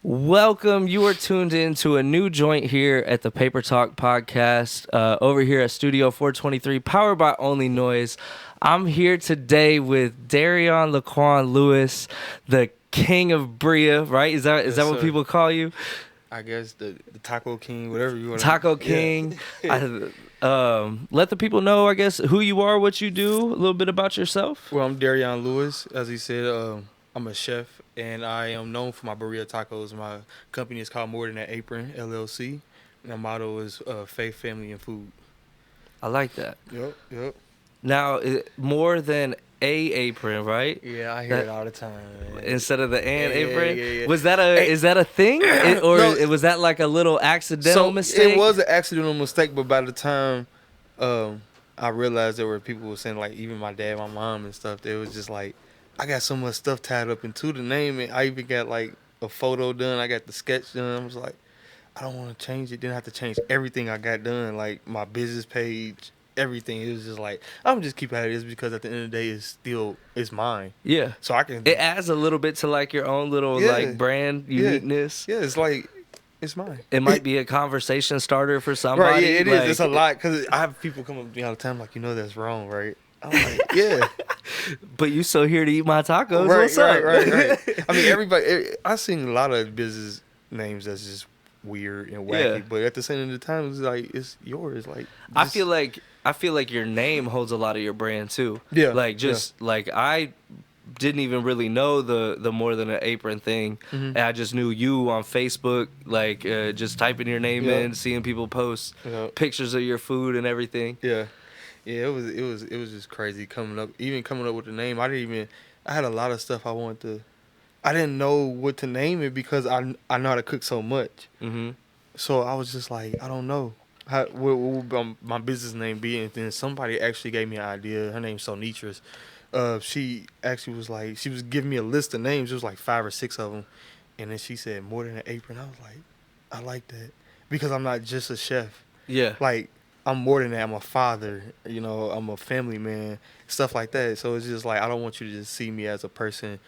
Welcome. You are tuned in to a new joint here at the Paper Talk podcast over here at Studio 423, powered by Only Noise. I'm here today with Darion Laquan Lewis, the king of Birria, right? Is that what people call you? I guess the Taco King, whatever you want to Taco King. Yeah. Let the people know, I guess, who you are, what you do, a little bit about yourself. Well, I'm Darion Lewis. As he said, I'm a chef, and I am known for my Birria tacos. My company is called Than A Apron, LLC. And our motto is faith, family, and food. I like that. Yep. Now, more than a apron, right? Yeah, I hear it all the time, man. Instead of the apron? Yeah. Was that is that a thing? Was that like a little accidental mistake? It was an accidental mistake, but by the time I realized there were people who were saying, like, even my dad, my mom and stuff, they was just like, I got so much stuff tied up into the name, and I even got like a photo done. I got the sketch done. I was like, I don't want to change it. Then I have to change everything I got done, like my business page, everything. It was just like, I'm just keep at it because at the end of the day, it's mine. Yeah. So I can. It adds a little bit to like your own little like brand uniqueness. Yeah, it's like it's mine. It might be a conversation starter for somebody. Right. Yeah, it is. It's a lot because I have people come up to me all the time like, that's wrong, right? I'm like, yeah. But you still here to eat my tacos? Right, What's up? Right. I mean, everybody. I've seen a lot of business names that's just weird and wacky, but at the same end of the time, it's like it's yours. Like I feel like your name holds a lot of your brand too. Yeah. Like like I didn't even really know the more than an apron thing. Mm-hmm. And I just knew you on Facebook, like just typing your name in, seeing people post pictures of your food and everything. Yeah, it was just crazy coming up with the name. I had a lot of stuff I wanted to. I didn't know what to name it because I know how to cook so much. Mm-hmm. So I was just like, I don't know what would my business name be. And then somebody actually gave me an idea. Her name's Sonitras. She actually was like, she was giving me a list of names. It was like 5 or 6 of them. And then she said, More Than An Apron. I was like, I like that. Because I'm not just a chef. Yeah. Like, I'm more than that. I'm a father. I'm a family man. Stuff like that. So it's just like, I don't want you to just see me as a person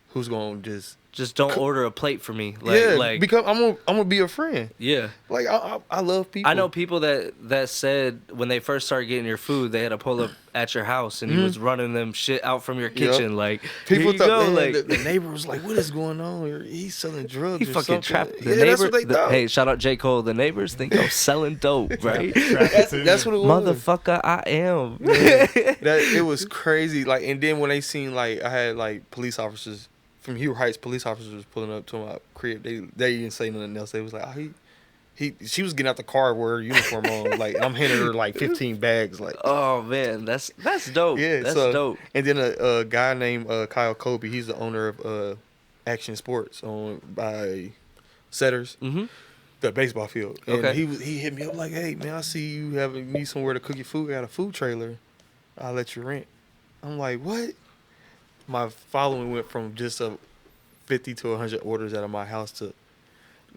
who's going to just don't order a plate for me. Because I'm gonna be a friend. Yeah. Like, I love people. I know people that said when they first started getting your food, they had to pull up at your house and you was running them shit out from your kitchen. Like, people thought, like the neighbor was like, what is going on? He's selling drugs. He fucking trapped the neighbor. That's what they thought. Hey, shout out J. Cole. The neighbors think I'm selling dope, right? that's what it was. Motherfucker, I am. It was crazy. Like, and then when they seen, like, I had like police officers from Hugh Heights, police officers was pulling up to my crib. They didn't say nothing else. They was like, she was getting out the car with her uniform on. Like, I'm handing her like 15 bags. Like, oh man, that's dope. Yeah, that's dope. And then a guy named Kyle Kobe. He's the owner of Action Sports, owned by Setters, the baseball field. And he hit me up like, hey man, I see you need somewhere to cook your food. I got a food trailer. I'll let you rent. I'm like, what? My following went from just 50 to 100 orders out of my house to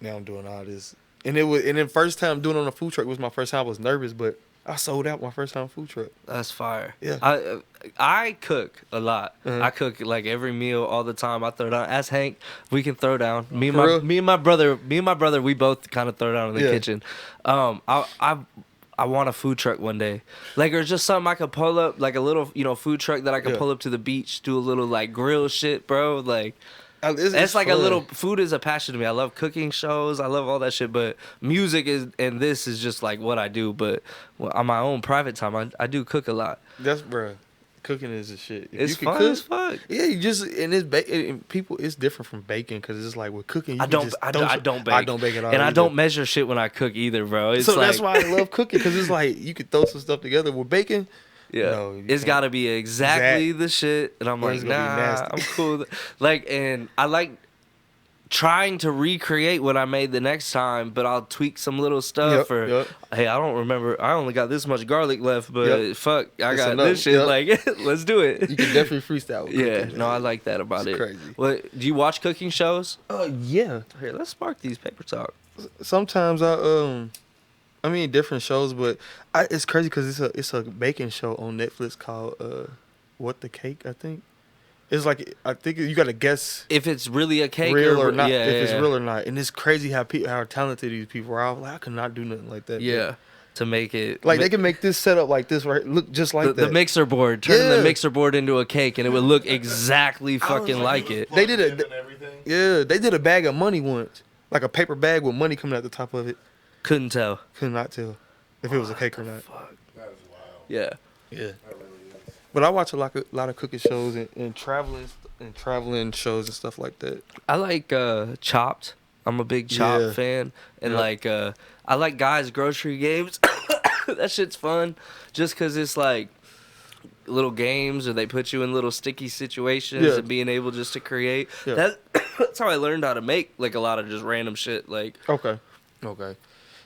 now I'm doing all this. And then first time doing it on a food truck was my first time. I was nervous, but I sold out my first time food truck. That's fire. Yeah. I cook a lot. I cook like every meal all the time. I throw down. Ask Hank, we can throw down. Me and my brother, we both kind of throw down in the kitchen. I want a food truck one day. Like, or just something I could pull up, like a little, food truck that I could pull up to the beach, do a little, like, grill shit, bro. Like, it's like fun. A little, food is a passion to me. I love cooking shows. I love all that shit. But music and this is just, like, what I do. But on my own private time, I do cook a lot. Bro. Cooking is the shit. It's fun as fuck. Yeah, you just and people. It's different from baking because it's like with cooking. I don't bake. I don't bake at all, and I don't measure shit when I cook either, bro. It's that's why I love cooking because it's like you could throw some stuff together with baking. Yeah, no, it's got to be exactly the shit, and I'm like, nah, I'm cool. Like, and I like trying to recreate what I made the next time, but I'll tweak some little stuff. Hey, I don't remember. I only got this much garlic left, but fuck, I got this shit. Like, let's do it. You can definitely freestyle. With cooking, I like that about it. Crazy. What, do you watch cooking shows? Yeah. Here, let's spark these paper talk. Sometimes I mean different shows, but it's crazy because it's a baking show on Netflix called What the Cake, I think. It's like I think you got to guess if it's really a cake real or not. Yeah, if it's real or not, and it's crazy how talented these people are. I was like, I could not do nothing like that. Yeah, to make it like they can make this setup like this right, look just like the mixer board, turning the mixer board into a cake, and it would look exactly fucking like it. They did it. Yeah, they did a bag of money once, like a paper bag with money coming out the top of it. Couldn't tell. Could not tell if it was a cake or not. Fuck. That is wild. Yeah. Yeah. But I watch a lot of cooking shows and traveling shows and stuff like that. I like Chopped. I'm a big Chopped fan, and I like Guys Grocery Games. That shit's fun, just because it's like little games, or they put you in little sticky situations and being able just to create. Yeah. That's how I learned how to make like a lot of just random shit. Like okay,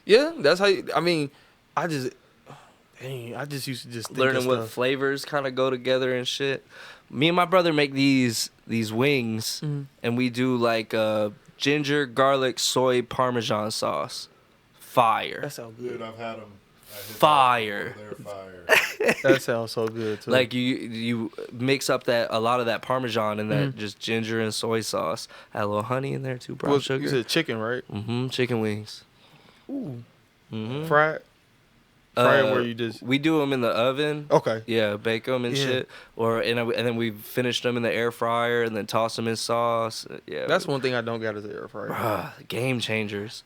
yeah, that's how. I just used to just think learning what flavors kind of go together and shit. Me and my brother make these wings, and we do like ginger, garlic, soy, Parmesan sauce. Fire. That sounds good. Dude, I've had them. Fire. They're fire. That sounds so good too. Like you mix up a lot of that Parmesan and that just ginger and soy sauce. Add a little honey in there too, brown sugar. You said chicken, right? Mm-hmm. Chicken wings. Ooh. Mm-hmm. Fried where you just... We do them in the oven. Okay. Yeah, bake them and shit. And then we finish them in the air fryer and then toss them in sauce. Yeah. That's one thing I don't got is the air fryer. Bruh, game changers.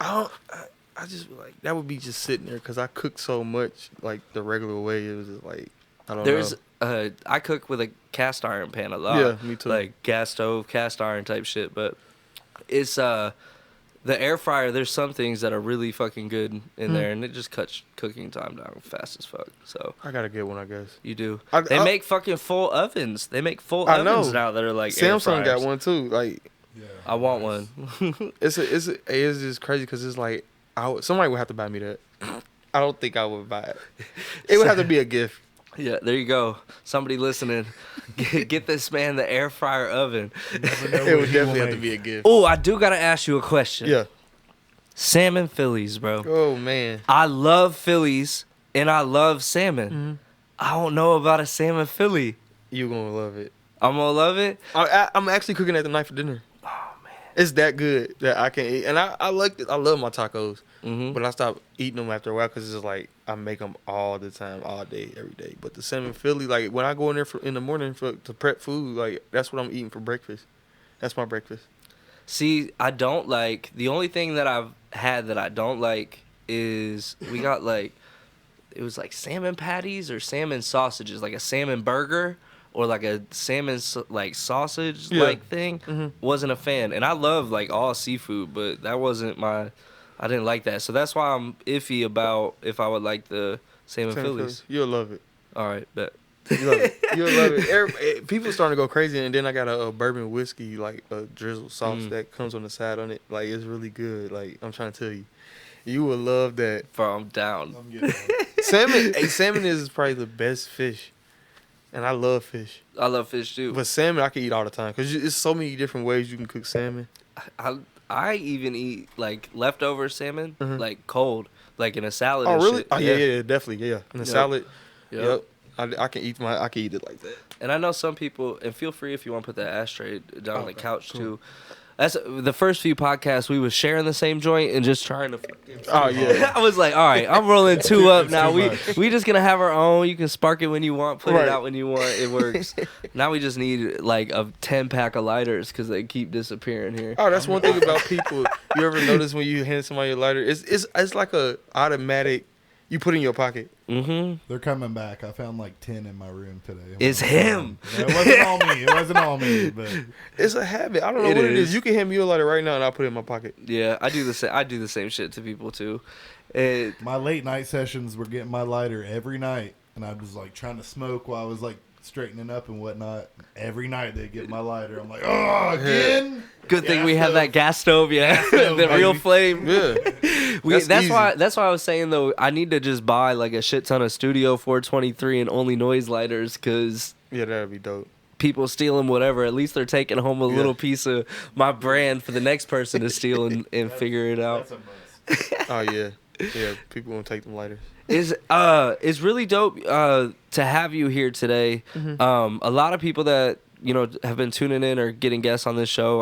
I just like that would be just sitting there because I cook so much like the regular way. It was just like I don't know. I cook with a cast iron pan a lot. Yeah, me too. Like gas stove, cast iron type shit. But it's the air fryer. There's some things that are really fucking good in there, and it just cuts cooking time down fast as fuck. So I gotta get one, I guess. You do. They make fucking full ovens. They make full ovens now that are like Samsung got one too. Like, yeah, I want one. It's just crazy because it's like. Somebody would have to buy me that. I don't think I would buy it. It would have to be a gift. Yeah, there you go. Somebody listening, get this man the air fryer oven. It would definitely have to be a gift. Oh, I do gotta ask you a question. Yeah. Salmon Phillies, bro. Oh man. I love Phillies and I love salmon. Mm-hmm. I don't know about a salmon Philly. You gonna love it. I'm gonna love it. I'm actually cooking at the night for dinner. It's that good that I can eat, and I like it. I love my tacos, but I stopped eating them after a while because it's just like I make them all the time, all day, every day. But the salmon Philly, like when I go in there in the morning to prep food, like that's what I'm eating for breakfast. That's my breakfast. See, I don't like the only thing that I've had that I don't like is we got like it was like salmon patties or salmon sausages, like a salmon burger. Or like a salmon like sausage like thing, wasn't a fan. And I love like all seafood, but that wasn't I didn't like that. So that's why I'm iffy about if I would like the salmon Phillies. You'll love it. All right, bet. You'll love it. You'll love it. People starting to go crazy, and then I got a bourbon whiskey like a drizzle sauce that comes on the side on it. Like it's really good. Like I'm trying to tell you, you will love that. Bro, I'm down. Salmon is probably the best fish. And I love fish. I love fish too. But salmon I can eat all the time because it's so many different ways you can cook salmon. I even eat like leftover salmon, like cold, like in a salad. Oh, really? Shit. Oh, yeah, definitely, yeah. In a salad. Yep. I can eat it like that. And I know some people, and feel free if you want to put that ashtray down on the couch too. That's the first few podcasts we was sharing the same joint and just trying to. Oh yeah. I was like, all right, I'm rolling two up now. We just gonna have our own. You can spark it when you want, put it out when you want. It works. Now we just need like a 10-pack of lighters because they keep disappearing here. Oh, that's one thing about people. You ever notice when you hand somebody a lighter? It's like a automatic. You put in your pocket. Mm-hmm. They're coming back. I found like 10 in my room today. It's him. It wasn't all me. But it's a habit. I don't know what it is. You can hand me a lighter right now, and I'll put it in my pocket. Yeah, I do the same. I do the same shit to people too. My late night sessions were getting my lighter every night, and I was like trying to smoke while I was like straightening up and whatnot. Every night they get my lighter. I'm like, oh, again. Good thing we have that gas stove, the real flame. Yeah, that's why I was saying though I need to just buy like a shit ton of Studio 423 and only noise lighters because that'd be dope. People steal them, whatever. At least they're taking home a little piece of my brand for the next person to steal and figure it out. That's a must. Oh yeah, people won't take them lighters. It's really dope to have you here today. A lot of people that have been tuning in or getting guests on this show,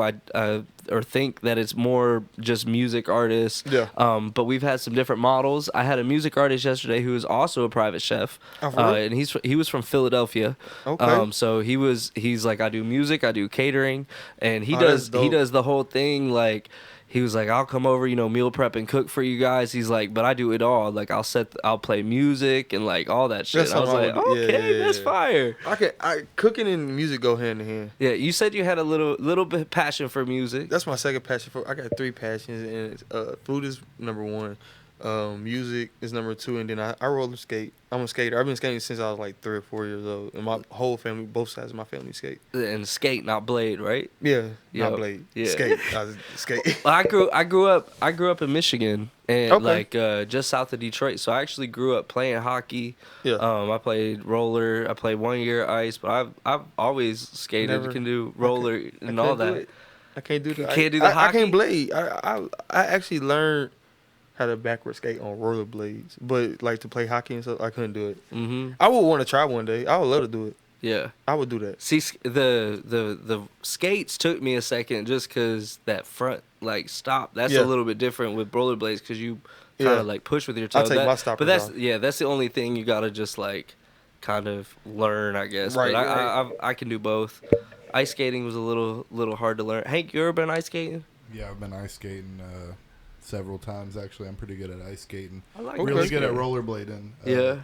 or think that it's more just music artists. Yeah. But we've had some different models. I had a music artist yesterday who is also a private chef. Oh, for real? And he was from Philadelphia. Okay. So he's like, I do music, I do catering, and he that's dope. does the whole thing. Like, he was like, I'll come over, meal prep and cook for you guys. He's like, but I do it all. Like, I'll play music and like all that shit. I was like, okay, that's fire. Cooking and music go hand in hand. Yeah, you said you had a little bit passion for music. That's my second passion. I got 3 passions, and food is number 1. Music is number 2, and then I roller skate. I'm a skater. I've been skating since I was like 3 or 4 years old, and my whole family, both sides of my family, skate. And skate, not blade, right? Yeah, not blade. Yeah. Skate. Skate. I grew up in Michigan, and just south of Detroit. So I actually grew up playing hockey. Yeah. I played roller. I played 1 year ice, but I've always skated. Can do roller and all that. I can't do that. Can't do the hockey. I can't blade. I actually learned how to backward skate on rollerblades, but like to play hockey and stuff, I couldn't do it. Mm-hmm. I would want to try one day. I would love to do it. Yeah, I would do that. See, the skates took me a second just because that front stop. That's a little bit different with rollerblades because you kind of like push with your toe. I'll take my stoppers but off. that's the only thing you gotta just kind of learn, I guess. Right, but I can do both. Ice skating was a little hard to learn. Hank, you ever been ice skating? Yeah, I've been ice skating several times actually. I'm pretty good at ice skating. I like really good at rollerblading. Yeah.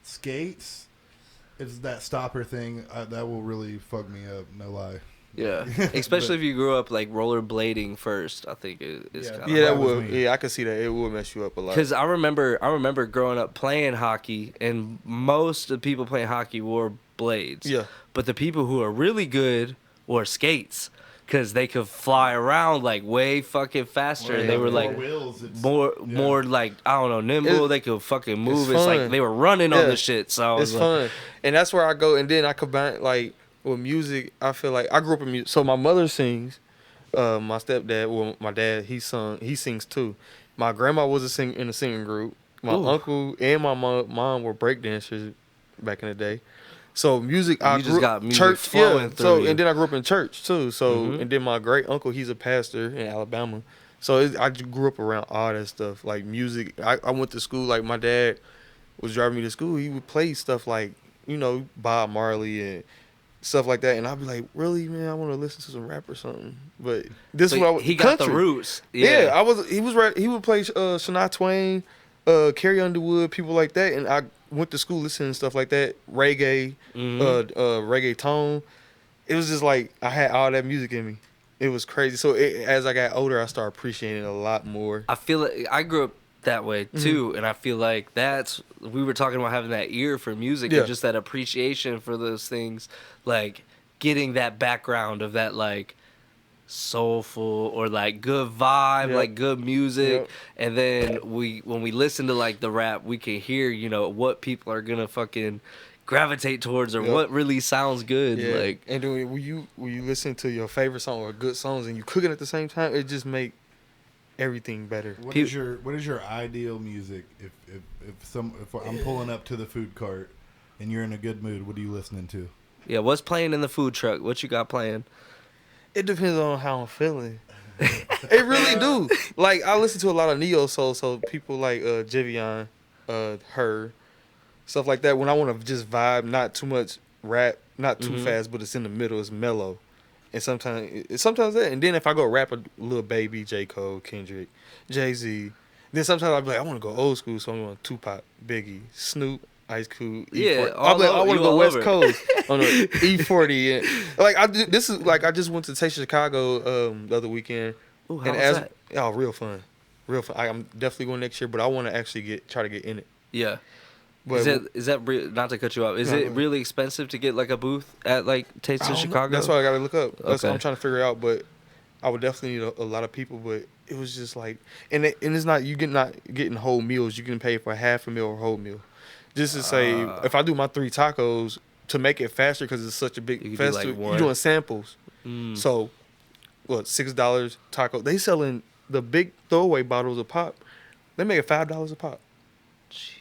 Skates, it's that stopper thing that will really fuck me up. No lie. Yeah, especially if you grew up rollerblading first. I think it's kind of that would. Yeah, I can see that it would mess you up a lot. Because I remember growing up playing hockey, and most of the people playing hockey wore blades. Yeah. But the people who are really good wore skates. Because they could fly around way fucking faster, and they were more I don't know, nimble. They could fucking move. It's like they were running on the shit. So it's fun, and that's where I go. And then I combine with music. I feel like I grew up in music. So my mother sings. My stepdad, my dad, he sings too. My grandma was in a singing group. My uncle and my mom were breakdancers back in the day. So music, got music flowing through. So and then I grew up in church too. So and then my great uncle, he's a pastor in Alabama. So I grew up around all that stuff, like music. I went to school. Like my dad was driving me to school. He would play stuff like Bob Marley and stuff like that, and I'd be like, really, man, I want to listen to some rap or something. But this is what he got country. The roots. Yeah, he was right. He would play Shania Twain, Carrie Underwood, people like that, and I went to school listening to stuff like that, reggae, reggaeton. It was just like I had all that music in me. It was crazy. So as I got older, I started appreciating it a lot more. I feel like I grew up that way too, and I feel like we were talking about having that ear for music and just that appreciation for those things, getting that background of that soulful or good vibe, good music, and then when we listen to the rap, we can hear what people are gonna fucking gravitate towards or what really sounds good. And then when you listen to your favorite song or good songs and you cooking at the same time, it just make everything better. What is your ideal music? If I'm pulling up to the food cart and you're in a good mood, what are you listening to? Yeah, what's playing in the food truck? What you got playing? It depends on how I'm feeling. It really do. I listen to a lot of neo soul, so people like Jivion, her, stuff like that. When I want to just vibe, not too much rap, not too fast, but it's in the middle, it's mellow. And sometimes that. And then if I go rap a Lil Baby, J. Cole, Kendrick, Jay-Z, then sometimes I'll be like, I want to go old school, so I'm going Tupac, Biggie, Snoop, Ice Cube, E40. I want to go West Coast on the E40. And, I just went to Taste Chicago the other weekend. Ooh, how was that? Oh, real fun. I'm definitely going next year, but I want to actually try to get in it. Yeah. But is that not to cut you off? Is it really expensive to get a booth at Taste of Chicago? That's why I gotta look up. That's okay. what I'm trying to figure out. But I would definitely need a lot of people. But it was just and it's not not getting whole meals. You can pay for half a meal or whole meal. Just to say, if I do my 3 tacos to make it faster because it's such a big festival, you're doing samples. So, $6 taco? They selling the big throwaway bottles of pop. They make it $5 a pop.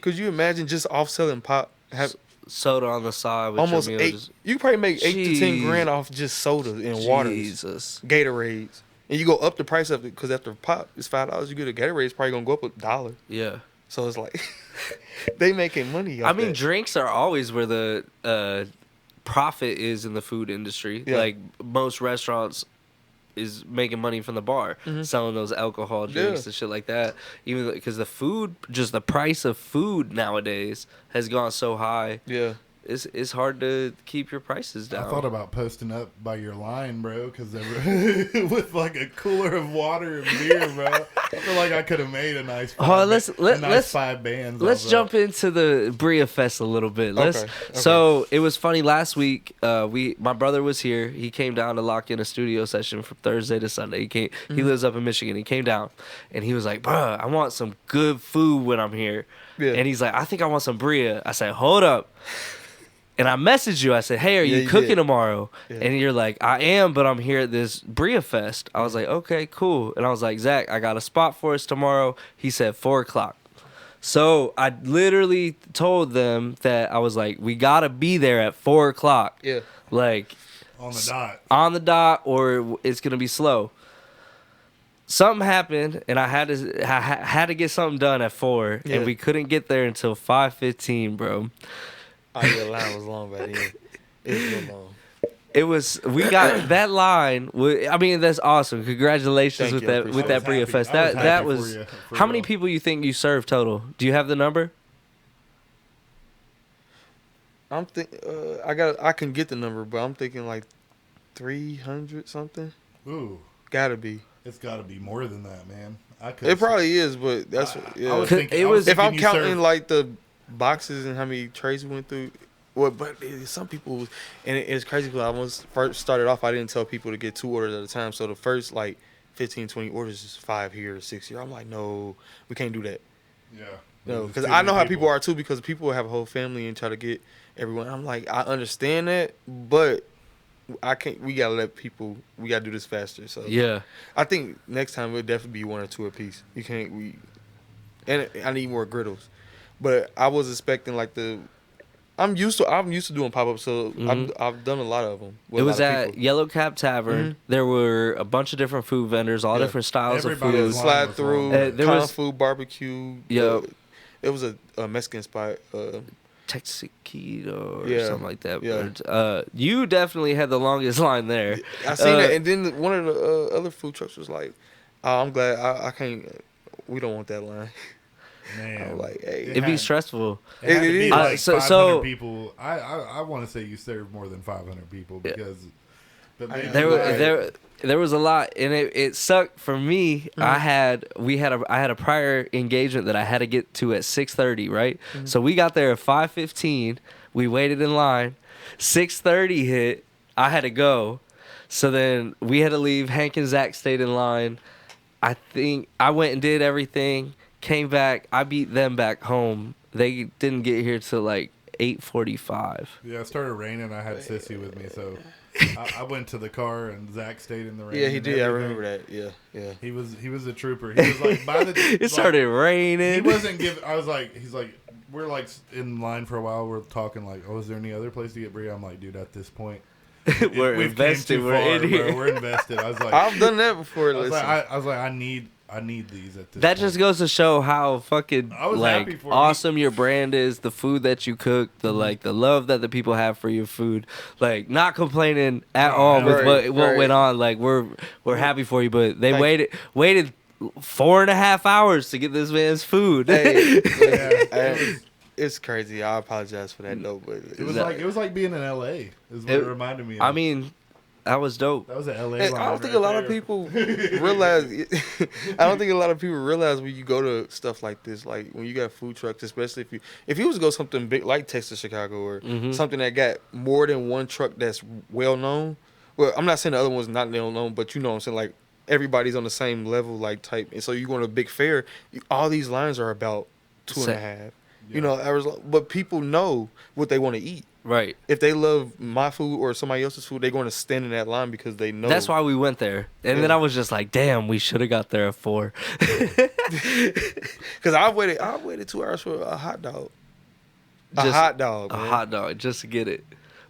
Could you imagine just off selling pop? soda on the side with almost your meal. $8. You probably make $8 to $10 of off just sodas and waters. Jesus. Gatorades. And you go up the price of it because after pop is $5. You get a Gatorade, it's probably gonna go up $1. Yeah. So it's like they making money. I mean, drinks are always where the profit is in the food industry. Yeah. Like most restaurants is making money from the bar, selling those alcohol drinks and shit like that. Even because the food, just the price of food nowadays has gone so high. Yeah. It's hard to keep your prices down. I thought about posting up by your line, bro, because with like a cooler of water and beer, bro. I feel like I could have made a nice let's 5 bands. Let's jump into the Birria Fest a little bit. Okay. So it was funny last week. My brother was here. He came down to lock in a studio session from Thursday to Sunday. He lives up in Michigan. He came down and he was like, "Bruh, I want some good food when I'm here." Yeah. And he's like, "I think I want some Birria." I said, "Hold up." And I messaged you. I said, "Hey, are you cooking tomorrow?" Yeah. And you're like, "I am, but I'm here at this Birria Fest." I was like, "Okay, cool." And I was like, "Zach, I got a spot for us tomorrow." He said 4:00. So I literally told them that I was like, "We gotta be there at 4:00. Yeah, like on the dot. On the dot, or it's gonna be slow." Something happened, and I had to get something done at 4, and we couldn't get there until 5:15, bro. Oh, yeah, the line was long back then. It was real long. It was. We got that line. I mean, that's awesome. Congratulations with that Birria Fest. That was. How many people you think you served total? Do you have the number? I can get the number, but I'm thinking like 300 something. Ooh, gotta be. It's gotta be more than that, man. It probably is, but that's I was thinking, if I'm counting like the boxes and how many trays we went through. Well, but some people, and it's crazy because I once first started off, I didn't tell people to get 2 orders at a time. So the first like 15, 20 orders is 5 here, 6 here. I'm like, no, we can't do that. Yeah. No, because I know how people are too, because people have a whole family and try to get everyone. I'm like, I understand that, but I can't. We gotta let people. We gotta do this faster. So yeah, I think next time it'll definitely be 1 or 2 a piece. You can't. And I need more griddles. But I was expecting like I'm used to doing pop-ups, so I've done a lot of them. It was at Yellow Cap Tavern. Mm-hmm. There were a bunch of different food vendors, all different styles of food. Slide through, Kung Fu barbecue. Yeah, it was a Mexican spot. Texiquito or something like that. Yeah. But, you definitely had the longest line there. I seen that, and then one of the other food trucks was like, "Oh, I'm glad I can't. We don't want that line." Man, I'm like, hey, it'd be stressful. It is. Like 500 people. I want to say you served more than 500 people because there was a lot, and it sucked for me. Mm-hmm. I had a prior engagement that I had to get to at 6:30, right? Mm-hmm. So we got there at 5:15. We waited in line. 6:30 hit. I had to go. So then we had to leave. Hank and Zach stayed in line. I think I went and did everything. Came back. I beat them back home. They didn't get here till like 8:45. Yeah, it started raining. I had Sissy with me, so I went to the car and Zach stayed in the rain. Yeah, he did. I remember that. Yeah. He was a trooper. He was like by the. It started raining. He wasn't giving. He's like, we're like in line for a while. We're talking like, oh, is there any other place to get Birria? I'm like, dude, at this point. We're invested. We're in here. Bro. We're invested. I was like, I've done that before. I was like, I need these at this That point. Just goes to show how fucking like awesome your brand is, the food that you cook, the like the love that the people have for your food. Like not complaining at all with what went on. Like we're happy for you, but they waited 4.5 hours to get this man's food. Hey, it's crazy. I apologize for that note, but it was like being in LA. Is what it reminded me of. I mean, that was dope. That was an LA. I don't think a lot of people realize. I don't think a lot of people realize when you go to stuff like this, like when you got food trucks, especially if you was to go something big like Texas, Chicago, or something that got more than one truck that's well known. Well, I'm not saying the other one's not well known, but you know what I'm saying, like everybody's on the same level, like type. And so you go to a big fair, all these lines are about 2.5. Yeah. You know, but people know what they want to eat. Right. If they love my food or somebody else's food, they're going to stand in that line because they know. That's why we went there. And then I was just like, damn, we should have got there at 4. Because I waited 2 hours for a hot dog. A hot dog, A man. hot dog, just to get it.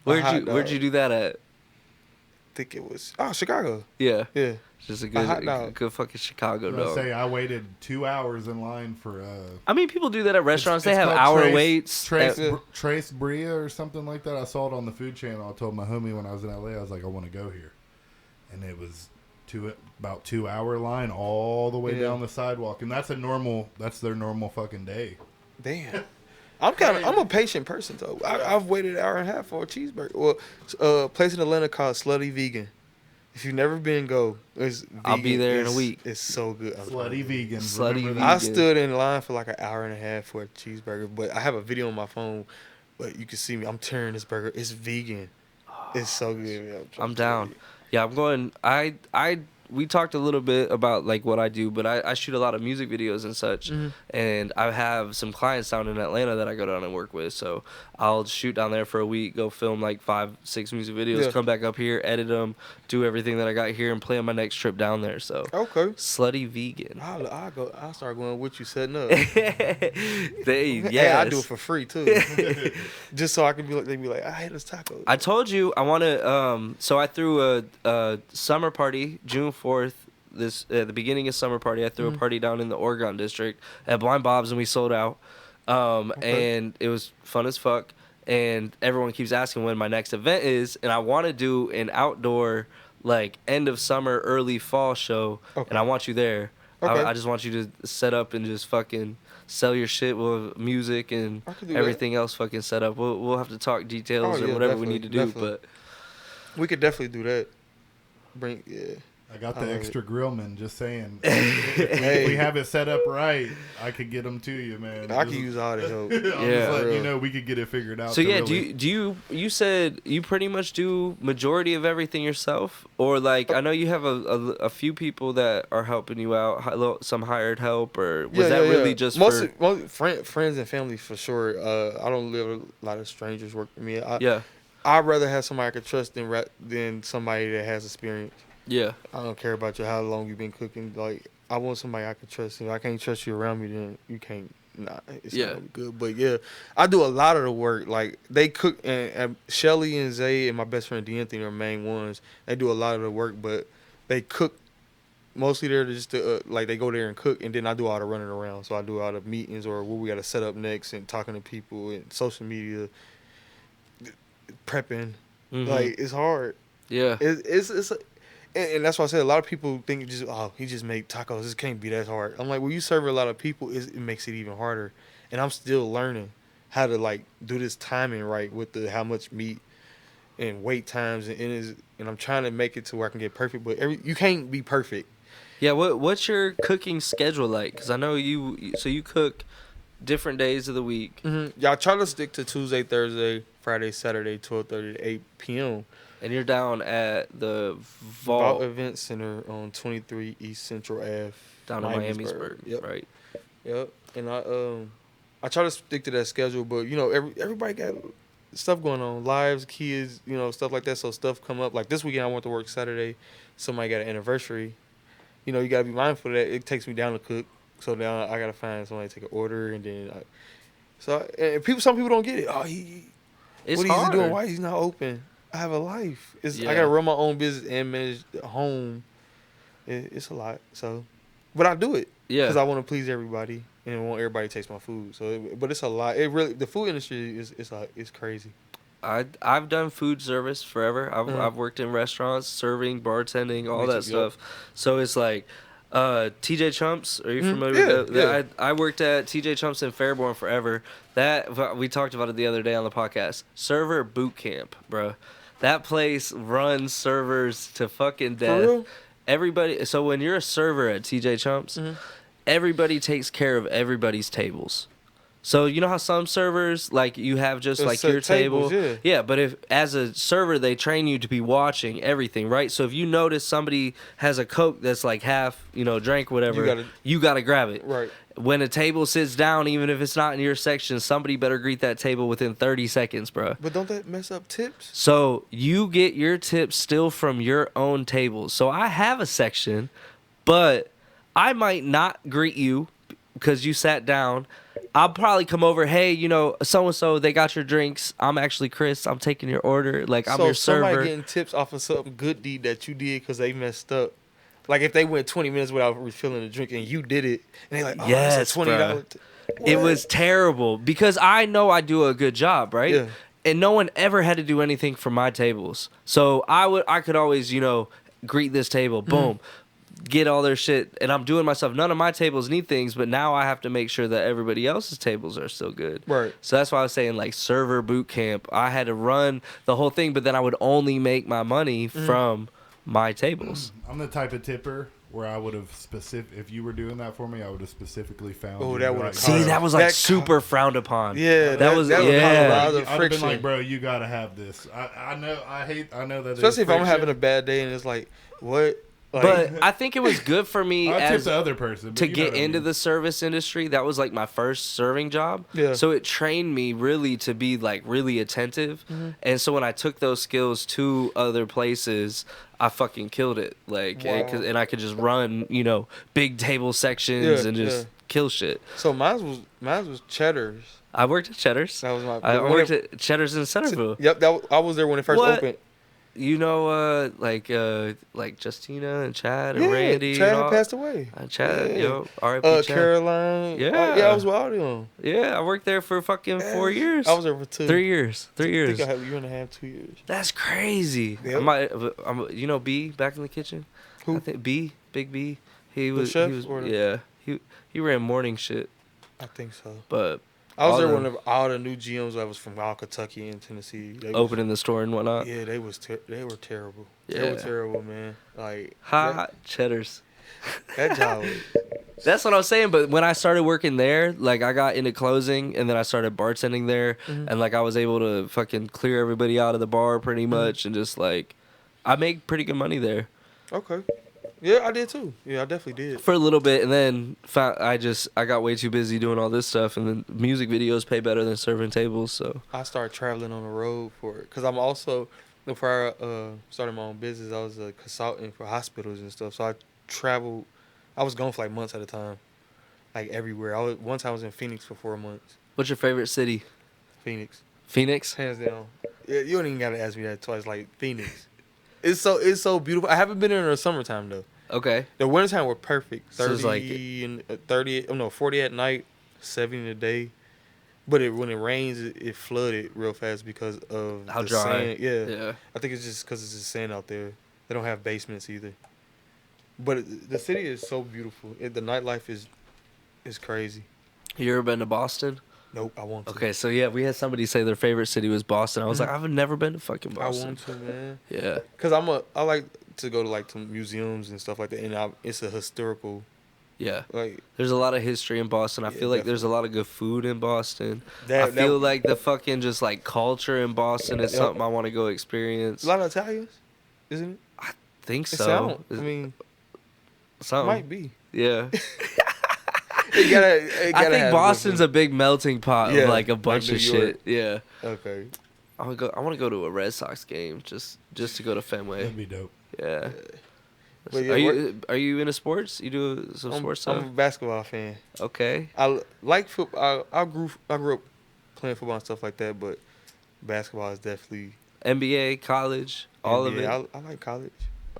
Where'd you do that at? I think it was Chicago. Yeah. Yeah. Just a good fucking Chicago dog. I waited 2 hours in line for. I mean, people do that at restaurants. They have hour waits. Trace Birria or something like that. I saw it on the food channel. I told my homie when I was in LA, I was like, I want to go here, and it was about 2 hour line all the way down the sidewalk, and that's their normal fucking day. Damn. I'm a patient person though. I've waited an hour and a half for a cheeseburger. Well, a place in Atlanta called Slutty Vegan. If you've never been, go. I'll be there in a week. It's so good. Slutty Vegan. Slutty Vegan. I stood in line for like an hour and a half for a cheeseburger, but I have a video on my phone, but you can see me. I'm tearing this burger. It's vegan. It's so good. Man. I'm down. Yeah, I'm going. We talked a little bit about like what I do, but I shoot a lot of music videos and such, and I have some clients down in Atlanta that I go down and work with. So I'll shoot down there for a week, go film like 5-6 music videos, come back up here, edit them, do everything that I got here, and plan my next trip down there. So Slutty Vegan. I'll start going with you setting up. Hey, I do it for free too, just so I can they be like, I hate this taco. I told you I want to. So I threw a summer party June 4th. At the beginning of summer party, I threw a party down in the Oregon district at Blind Bob's, and we sold out. And it was fun as fuck. And everyone keeps asking when my next event is, and I want to do an outdoor like end of summer, early fall show, and I want you there. I just want you to set up and just fucking sell your shit with music and everything else fucking set up. We'll have to talk details or whatever we need to do, but we could definitely do that. I got the extra grillman, just saying. If we have it set up right, I could get them to you, man. I could use all the help. Yeah, we could get it figured out. So yeah, you said you pretty much do majority of everything yourself, or like I know you have a few people that are helping you out, some hired help, or was that really just most friends and family for sure. I don't live a lot of strangers work for me. I'd rather have somebody I could trust than somebody that has experience. Yeah. I don't care about how long you've been cooking. Like, I want somebody I can trust. If I can't trust you around me, then you can't. Nah, it's not good. But yeah, I do a lot of the work. Like, they cook, and Shelly and Zay and my best friend D'Anthony are main ones. They do a lot of the work, but they cook. Mostly they're just they go there and cook, and then I do all the running around. So I do all the meetings or what we got to set up next and talking to people and social media, prepping. Like, it's hard. Yeah. And that's why I said a lot of people think he just make tacos. This can't be that hard. I'm like, when you serve a lot of people, it makes it even harder. And I'm still learning how to like do this timing right with how much meat and wait times and I'm trying to make it to where I can get perfect. But you can't be perfect. Yeah. What's your cooking schedule like? Because I know you cook different days of the week. Yeah, I try to stick to Tuesday, Thursday, Friday, Saturday, 12:30 to 8 p.m. And you're down at the Vault Event Center on 23 East Central Ave. Down in Miamisburg, right? Yep. And I try to stick to that schedule, but everybody got stuff going on, lives, kids, stuff like that. So stuff come up. Like this weekend, I went to work Saturday. Somebody got an anniversary. You gotta be mindful of that. It takes me down to cook, so now I gotta find somebody to take an order, and then some people don't get it. What is he doing? Why he's not open? I have a life. I gotta run my own business and manage the home. It's a lot. So, but I do it. Yeah. Because I want to please everybody and I want everybody to taste my food. So, but it's a lot. The food industry is crazy. I've done food service forever. I've worked in restaurants, serving, bartending, all that stuff. So it's like TJ Chumps. Are you familiar with that? Yeah. I worked at TJ Chumps in Fairborn forever. That we talked about it the other day on the podcast. Server boot camp, bro. That place runs servers to fucking death. For real? Everybody. So when you're a server at TJ Chumps, everybody takes care of everybody's tables. So you know how some servers, like, you have just like your table? Yeah, but if as a server, they train you to be watching everything, right? So if you notice somebody has a Coke that's like half, drank, whatever, you gotta grab it. Right. When a table sits down, even if it's not in your section, somebody better greet that table within 30 seconds, bro. But don't that mess up tips? So you get your tips still from your own table. So I have a section, but I might not greet you because you sat down. I'll probably come over. Hey, so and so, they got your drinks. I'm actually Chris. I'm taking your order. Like I'm your server. So somebody getting tips off of something good deed that you did because they messed up. Like if they went 20 minutes without refilling the drink and you did it, and they like, oh, that's a $20. It was terrible because I know I do a good job, right? Yeah. And no one ever had to do anything for my tables. So I could always, greet this table, boom, get all their shit, and I'm doing myself. None of my tables need things, but now I have to make sure that everybody else's tables are still good. Right. So that's why I was saying like server boot camp. I had to run the whole thing, but then I would only make my money from my tables. I'm the type of tipper where I would have if you were doing that for me, I would have specifically found. Oh, that would have. See, that was like super frowned upon. Yeah, that was. I'd have been like, bro, you gotta have this. I know that. Especially if I'm having a bad day and it's like, what? Like, but I think it was good for me as the other person to get into the service industry. That was like my first serving job. Yeah. So it trained me really to be like really attentive. And so when I took those skills to other places, I fucking killed it. Like, and I could just run, big table sections and just kill shit. So mine was Cheddar's. I worked at Cheddar's. That was I worked at Cheddar's in Centerville. Yep, I was there when it first opened. Like Justina and Chad and Randy. Chad passed away. Chad, R.I.P. Chad. Caroline. Yeah. I was with all them. Yeah, I worked there for fucking 4 years. I was there for 2. 3 years. 3 years. I think I had a year and a half, 2 years. That's crazy. Yep. B back in the kitchen? Who? I think B, Big B. He was he ran morning shit. I think so. But I was there when all the new GMs that was from all Kentucky and Tennessee. Opening the store and whatnot. Yeah, they were terrible. Yeah. They were terrible, man. Like hot Cheddars. That job. That's what I was saying. But when I started working there, like I got into closing and then I started bartending there, and like I was able to fucking clear everybody out of the bar pretty much, and just like I make pretty good money there. Okay. Yeah, I did too. Yeah, I definitely did. For a little bit, and then I got way too busy doing all this stuff, and then music videos pay better than serving tables, so. I started traveling on the road for it, because I'm also, before I started my own business, I was a consultant for hospitals and stuff, so I traveled, I was gone for like months at a time, like everywhere. One time I was in Phoenix for 4 months. What's your favorite city? Phoenix. Phoenix? Hands down. Yeah, you don't even got to ask me that twice, like Phoenix. It's so beautiful. I haven't been there in the summertime though. Okay. The wintertime were perfect. 30 so like, and 30. Oh no, 40 at night, 70 in the day. But when it rains, it flooded real fast because of how the dry. Sand. Yeah. I think it's just because it's just sand out there. They don't have basements either. But the city is so beautiful. The nightlife is crazy. You ever been to Boston? Nope, I want to. Okay, so yeah, we had somebody say their favorite city was Boston. I was like, I've never been to fucking Boston. I want to, man. Yeah. Cause I like to go to museums and stuff like that, and it's a historical. Yeah. Like there's a lot of history in Boston. I feel like there's a lot of good food in Boston. I feel like the fucking just like culture in Boston is something I want to go experience. A lot of Italians, isn't it? I think so. I mean, something might be. Yeah. I think Boston's a big melting pot of like a bunch of shit. Yeah. Okay. I want to go to a Red Sox game just to go to Fenway. That'd be dope. Yeah. Yeah, are you into sports? You do some sports stuff? I'm a basketball fan. Okay. I like football. I grew up playing football and stuff like that, but basketball is definitely NBA, college, all of it. I like college.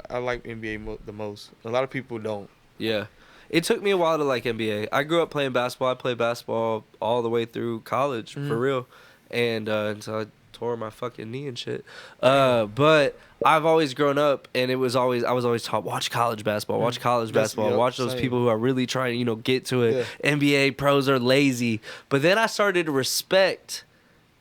I like NBA the most. A lot of people don't. Yeah. It took me a while to like NBA. I grew up playing basketball. I played basketball all the way through college, for real. And so I tore my fucking knee and shit. But I've always grown up, and I was always taught, watch college basketball, watch college basketball, watch those people who are really trying to, get to it. Yeah. NBA pros are lazy. But then I started to respect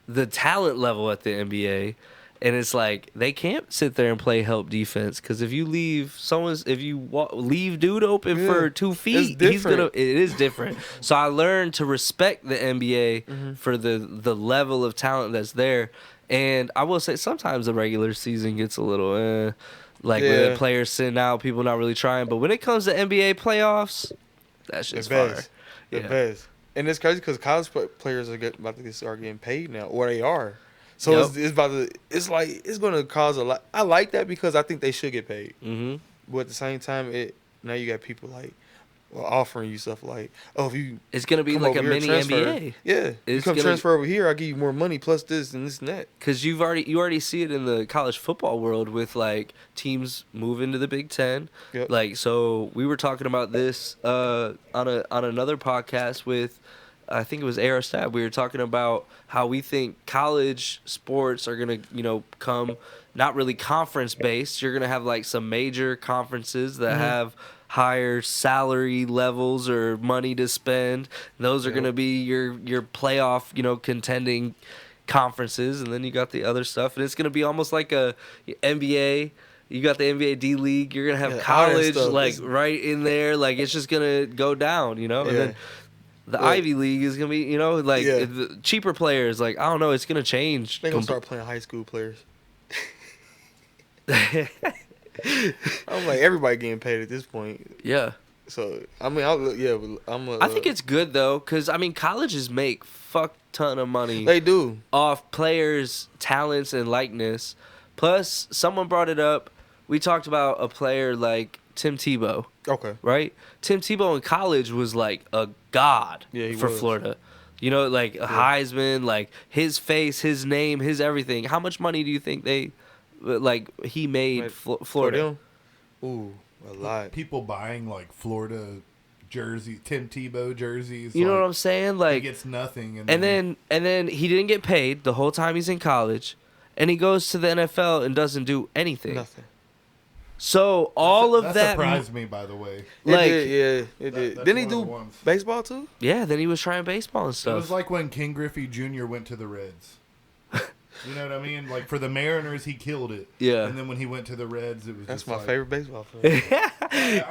the talent level at the NBA. And it's like they can't sit there and play help defense, because if you leave leave dude open for 2 feet, he's gonna. It is different. So I learned to respect the NBA for the level of talent that's there. And I will say sometimes the regular season gets a little when the players sitting out, people not really trying. But when it comes to NBA playoffs, that's just fire. The best. And it's crazy because college players are about to start getting paid now, or they are. So it's going to cause a lot. I like that because I think they should get paid. Mm-hmm. But at the same time, now you got people like offering you stuff like, oh, if you it's gonna be like a mini NBA. Yeah, you come transfer over here, I give you more money plus this and this and that. Because you already see it in the college football world with like teams moving to the Big Ten. Yep. Like, so we were talking about this on another podcast with, I think it was Aerostat. We were talking about how we think college sports are gonna come not really conference based. You're gonna have like some major conferences that have higher salary levels or money to spend. Those are going to be your playoff, contending conferences, and then you got the other stuff, and it's going to be almost like a NBA. You got the NBA D League. You're going to have college like right in there. Like it's just going to go down, and then the Ivy League is going to be, the cheaper players. Like I don't know, it's going to change. They're going to start playing high school players. I'm like, everybody getting paid at this point. Yeah. So I mean, I think it's good though, because I mean, colleges make fuck ton of money. They do off players' talents and likeness. Plus, someone brought it up. We talked about a player like Tim Tebow. Okay. Right. Tim Tebow in college was like a god for Florida. Like a Heisman, like his face, his name, his everything. How much money do you think he made Florida? Ooh, a lot. People buying like Florida jerseys, Tim Tebow jerseys. You know what I'm saying? Like he gets nothing, and then he didn't get paid the whole time he's in college, and he goes to the NFL and doesn't do anything. Nothing. So that surprised me, by the way. It did. Didn't he do baseball too? Yeah, then he was trying baseball and stuff. It was like when King Griffey Jr. went to the Reds. You know what I mean? Like for the Mariners, he killed it. Yeah. And then when he went to the Reds, it was that's just my like, favorite baseball player.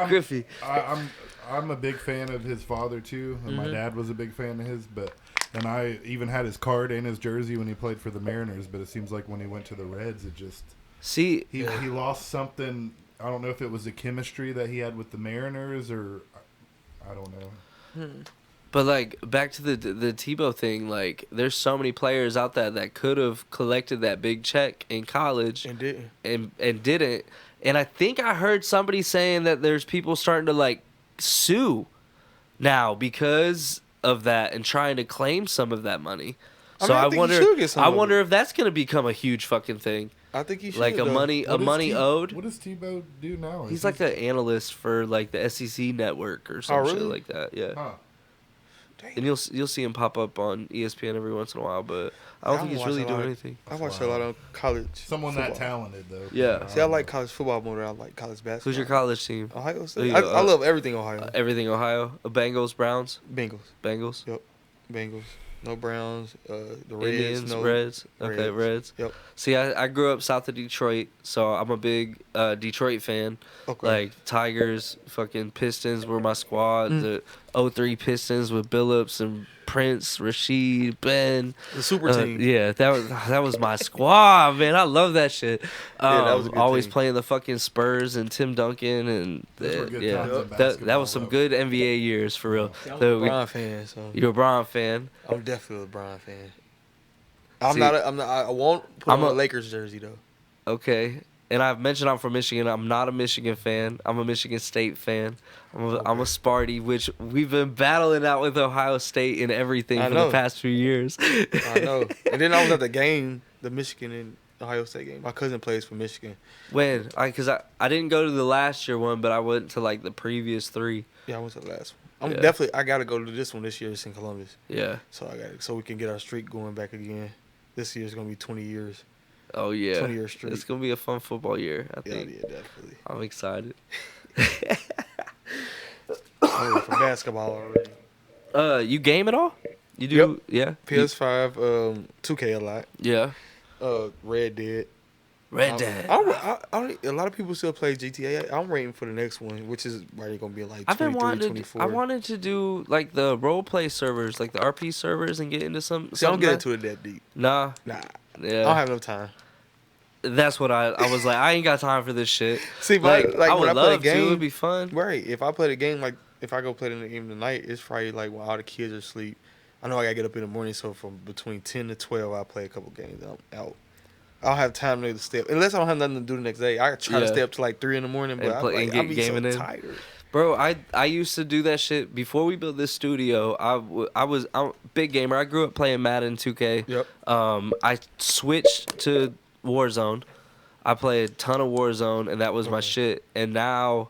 Griffey. I'm a big fan of his father too, and my dad was a big fan of his. And I even had his card and his jersey when he played for the Mariners. But it seems like when he went to the Reds, it just he lost something. I don't know if it was the chemistry that he had with the Mariners or I don't know. But, like, back to the Tebow thing, like, there's so many players out there that could have collected that big check in college. And didn't. And didn't. And I think I heard somebody saying that there's people starting to, like, sue now because of that and trying to claim some of that money. So I wonder if that's going to become a huge fucking thing. I think he should. Like money owed. What does Tebow do now? He's like an analyst for, like, the SEC network or some shit like that. Yeah. Huh. And you'll see him pop up on ESPN every once in a while, but I don't think he's really doing anything. I watch a lot of college. Someone football. That talented though. Yeah. See, I like college football more than I like college basketball. Who's your college team? Ohio State. I love everything Ohio. Everything Ohio. Bengals, Browns. Bengals. Yep. Bengals. No Browns. The Reds. Indians, Reds. Okay, Reds. Yep. See, I grew up south of Detroit, so I'm a big Detroit fan. Okay. Like Tigers, fucking Pistons were my squad. The 03 Pistons with Billups and Prince, Rasheed, Ben. The super team. Yeah, that was my squad, man. I love that shit. That was a good always team. playing the fucking Spurs and Tim Duncan and that was some good NBA years for real. I'm a LeBron fan, so you're a LeBron fan. I'm definitely a LeBron fan. I won't put on a Lakers jersey though. Okay. And I've mentioned I'm from Michigan. I'm not a Michigan fan. I'm a Michigan State fan. I'm a Sparty, which we've been battling out with Ohio State and everything for the past few years. I know. And then I was at the game, the Michigan and Ohio State game. My cousin plays for Michigan. When? Because I didn't go to the last year one, but I went to like the previous 3. Yeah, I went to the last one. I got to go to this one this year. It's in Columbus. Yeah. So we can get our streak going back again. This year's going to be 20 years. Oh, yeah. 20-year streak. It's going to be a fun football year, I think. Yeah, definitely. I'm excited. I'm ready for basketball already. You game at all? You do? Yep. Yeah. PS5, 2K a lot. Yeah. Red Dead. Red Dead. A lot of people still play GTA. I'm waiting for the next one, which is probably going to be like 23, 24. I wanted to do like the role play servers, like the RP servers, and get into some. See, I don't get into it that deep. Nah. Yeah. I don't have no time. That's what I was like. I ain't got time for this shit. See, but like I when would I play a love game, to. It'd be fun. Right. If I play the game, like if I go play the game tonight, it's probably like when all the kids are asleep. I know I gotta get up in the morning, so from between 10 to 12, I play a couple games. I'm out. I don't have time to stay up unless I don't have nothing to do the next day. I try to stay up to like 3 in the morning, but I'm be so tired. Bro, I used to do that shit before we built this studio. I'm a big gamer. I grew up playing Madden 2K. Yep. I switched to Warzone. I played a ton of Warzone, and that was my shit. And now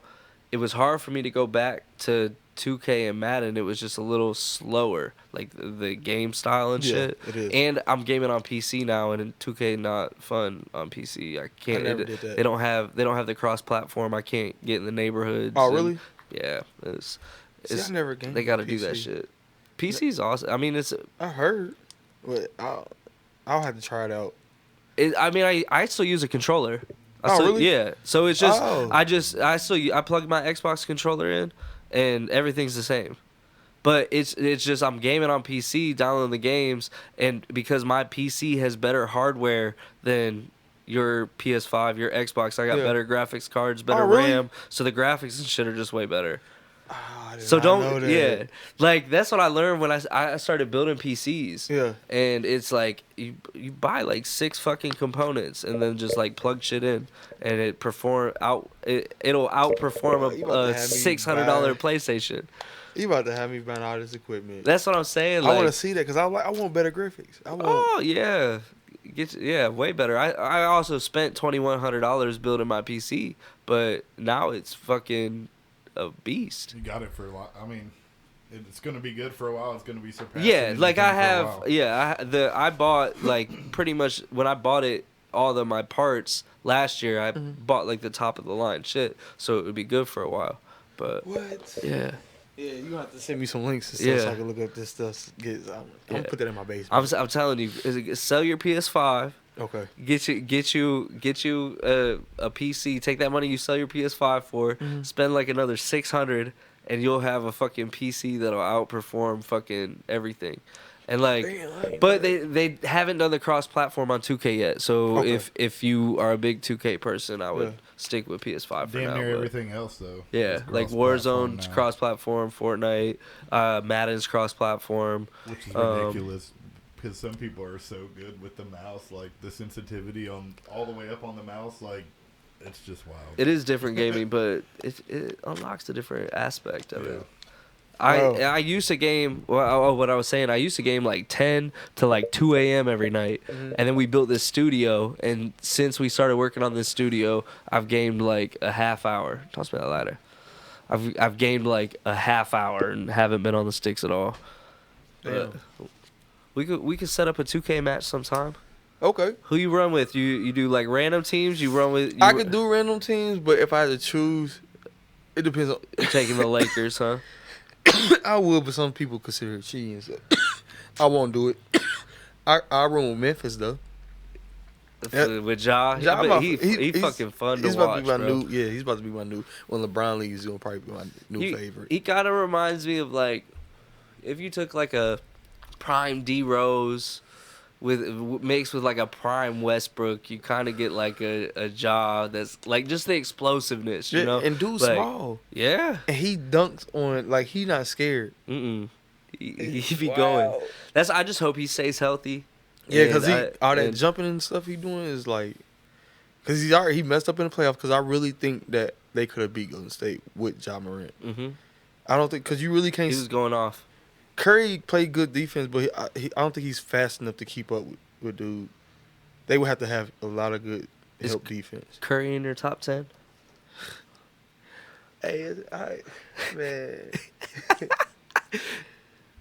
it was hard for me to go back to 2K and Madden. It was just a little slower, like the game style and shit. It is. And I'm gaming on PC now, and 2K not fun on PC. I can't. I never did that. They don't have the cross-platform. I can't get in the neighborhoods. Oh, really? Yeah, it's I never gamed they got to on do that PC. shit. PC's awesome. I mean, I heard, but I'll have to try it out. I still use a controller. Really? Yeah. So it's just Oh. I plug my Xbox controller in, and everything's the same. But it's just I'm gaming on PC, downloading the games, and because my PC has better hardware than your PS5, your Xbox, I got better graphics cards, better really? RAM, so the graphics and shit are just way better. I did So not know don't, that. like that's what I learned when I started building PCs. Yeah. And it's like you buy like 6 fucking components and then just like plug shit in, and it'll outperform You about a to have me $600 buy- PlayStation. You about to have me buying all this equipment. That's what I'm saying. I Like, want to see that because I want better graphics. I want. oh yeah, way better. I also spent $2,100 building my PC, but now it's fucking a beast. You got it for a lot. I mean, it's going to be good for a while. It's going to be surpassed. Yeah, like I have. Yeah, I bought like pretty much when I bought it, all of my parts last year. I bought like the top of the line shit, so it would be good for a while. But What? yeah, Yeah, you have to send me some links and stuff so I can look up this stuff. I'm gonna put that in my basement. I'm telling you, sell your PS5. Okay. Get you a PC. Take that money you sell your PS5 for. Spend like another $600, and you'll have a fucking PC that'll outperform fucking everything. And like, but they haven't done the cross-platform on 2K yet. So if you are a big 2K person, I would stick with PS5 for now. Damn near everything else though. Yeah, like Warzone's cross-platform, Fortnite, Madden's cross-platform, which is ridiculous. Because some people are so good with the mouse, like the sensitivity on all the way up on the mouse, like it's just wild. It is different gaming, but it unlocks a different aspect of it. Wow. I used to game. Well, what I was saying, I used to game like 10 to like 2 a.m. every night, and then we built this studio. And since we started working on this studio, I've gamed like a half hour. Toss me that ladder. I've gamed like a half hour and haven't been on the sticks at all. Damn. We could set up a 2K match sometime. Okay. Who you run with? You do like random teams? You run with? I could do random teams, but if I had to choose, it depends on taking the Lakers, huh? I would, but some people consider it cheating. So I won't do it. I run with Memphis though. With Ja, he fucking fun to watch, bro. He's about to be my new. When LeBron leaves, he's gonna probably be my new favorite. He kind of reminds me of like if you took like a prime D Rose mixed with like a prime Westbrook, you kind of get like a Ja that's like just the explosiveness, you know. And dude's like, small. Yeah. And he dunks on like he not scared. He be going. I just hope he stays healthy. Yeah, because all that jumping and stuff he doing is like, because he messed up in the playoffs. Because I really think that they could have beat Golden State with Ja Morant. I don't think because you really can't. He was going off. Curry played good defense, but I don't think he's fast enough to keep up with dude. They would have to have a lot of good help defense. Curry in your top 10? Hey, man.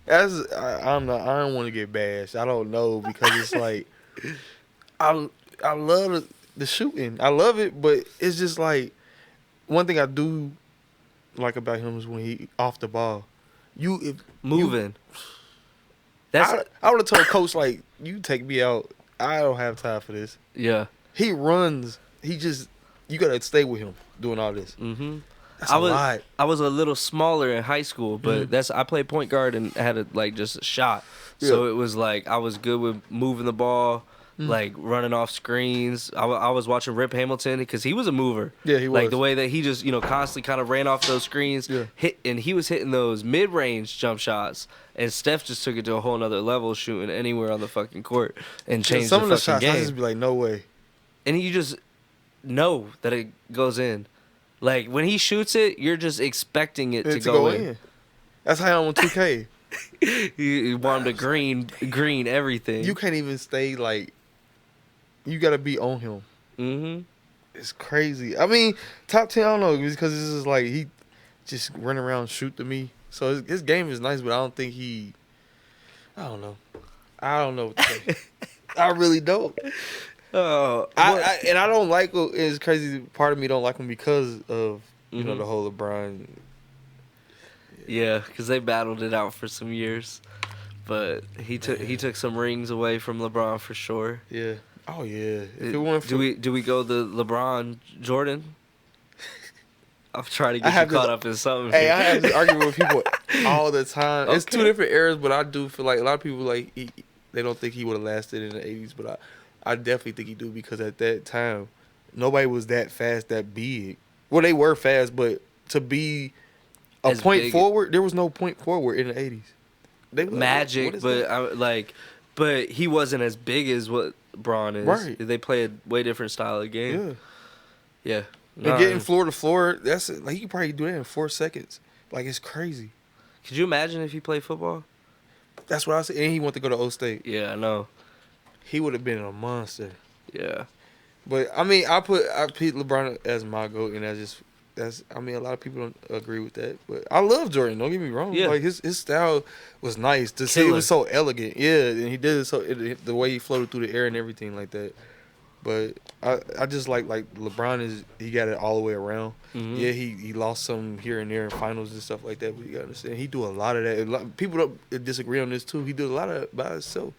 I don't want to get bashed. I don't know because it's like I love the shooting. I love it, but it's just like one thing I do like about him is when he off the ball. Moving. I would have told coach like, you take me out. I don't have time for this. Yeah. He runs. You gotta stay with him doing all this. That's a lot. I was a little smaller in high school, but I played point guard and had just a shot. So it was like I was good with moving the ball, like running off screens. I was watching Rip Hamilton because he was a mover. Yeah, he was. Like the way that he just constantly kind of ran off those screens, and he was hitting those mid-range jump shots. And Steph just took it to a whole nother level, shooting anywhere on the fucking court and changed the fucking game. Some of the shots, I just be like, no way. And you just know that it goes in. Like when he shoots it, you're just expecting it to go in. That's how I on 2K. You want him to green everything. You can't even stay like. You gotta be on him. Mm-hmm. It's crazy. I mean, top 10. I don't know because this is like he just run around shoot to me. So his game is nice, but I don't think he. I don't know. I don't know what to say. I really don't. Oh, I don't like him. It's crazy. Part of me don't like him because of you know the whole LeBron. Yeah, because they battled it out for some years, but he took some rings away from LeBron for sure. Yeah. Oh yeah. If it went do we go the LeBron Jordan? I'm trying to get you caught up in something. Hey, I have this argument with people all the time. Okay. It's two different eras, but I do feel like a lot of people like they don't think he would have lasted in the 80s, but I definitely think he do because at that time nobody was that fast, that big. Well, they were fast, but to be a point forward, there was no point forward in the 80s. They were Magic, like, but he wasn't as big as what Bron is. Right. They play a way different style of game. Yeah. And getting floor to floor, that's like you could probably do that in 4 seconds. Like it's crazy. Could you imagine if he played football? That's what I said. And he went to go to O State. Yeah, I know. He would have been a monster. Yeah. But I mean, I put LeBron as my GOAT, and I mean, a lot of people don't agree with that. But I love Jordan. Don't get me wrong. Yeah. Like his style was nice. To see it was so elegant. Yeah, and he did it the way he floated through the air and everything like that. But I just like LeBron he got it all the way around. Mm-hmm. Yeah, he lost some here and there in finals and stuff like that. But you gotta understand, he do a lot of that. People don't disagree on this too. He do a lot of it by himself.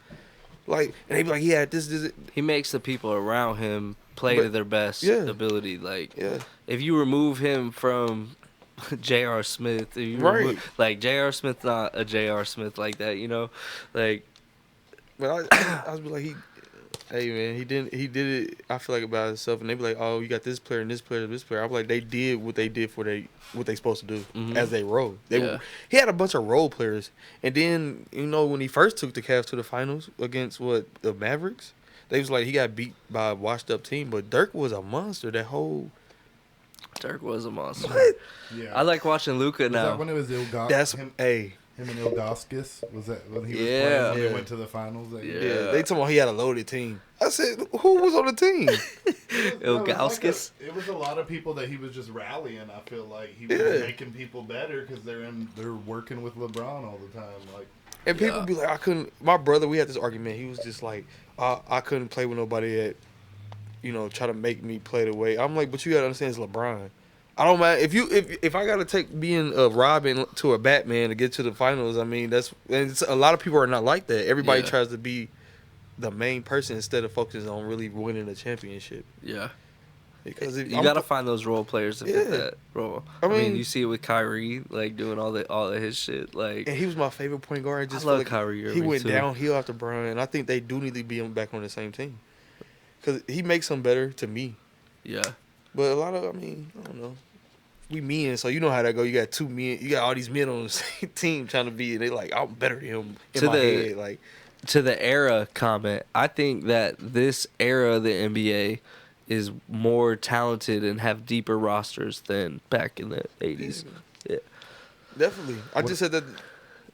Like, and they be like, yeah, this. He makes the people around him play to their best ability. Like, if you remove him from J.R. Smith, like J.R. Smith, not a J.R. Smith like that, you know, like. But I was like hey man, he did it. I feel like about himself, and they be like, oh, you got this player and this player and this player. I'm like, they did what they did for what they supposed to do as they role. He had a bunch of role players, and then you know when he first took the Cavs to the finals against the Mavericks, they was like he got beat by a washed up team, but Dirk was a monster. Dirk was a monster. What? Yeah, I like watching Luka now. That when it was him and Ilgauskas, was that when he was playing when they went to the finals? They told me he had a loaded team. I said, who was on the team? Ilgauskas? It was a lot of people that he was just rallying. I feel like he was making people better because they're working with LeBron all the time. Like, and people be like, I couldn't. My brother, we had this argument. He was just like, I couldn't play with nobody that, you know, try to make me play the way. I'm like, but you gotta understand, it's LeBron. I don't mind if I gotta take being a Robin to a Batman to get to the finals. I mean, a lot of people are not like that. Everybody tries to be the main person instead of focusing on really winning a championship. Yeah, because you gotta find those role players to fit that role. I mean, you see it with Kyrie, like doing all of his shit. Like, and he was my favorite point guard. I love Kyrie. He went downhill after Bron, and I think they do need to be back on the same team because he makes them better to me. Yeah. But a lot of, I don't know. We men, so you know how that go. You got two men. You got all these men on the same team trying to be, and they like, I'm better than him in my head. Like, to the era comment, I think that this era of the NBA is more talented and have deeper rosters than back in the 80s. Yeah. Definitely. I just said that.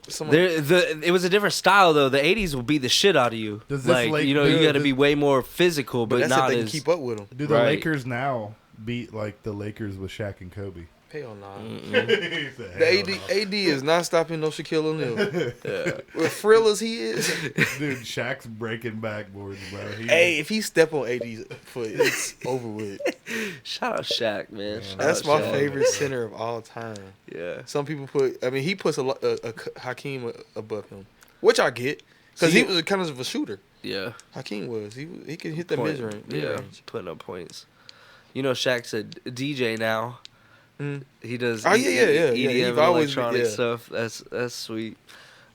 It was a different style though. The 80s will beat the shit out of you. You got to be way more physical, but not if they as can keep up with them. Do the Lakers now beat like the Lakers with Shaq and Kobe? Hell no. The AD is not stopping no Shaquille O'Neal. With frill as he is, dude, Shaq's breaking backboards, bro. If he step on AD's foot, it's over with. Shout out Shaq, man. That's my favorite center of all time. Yeah. Some people he puts a Hakeem above him, which I get because he was kind of a shooter. Yeah. Hakeem was. He can hit the mid-range. Yeah, putting up points. You know, Shaq's a DJ now. He does EDM and electronic stuff. That's sweet.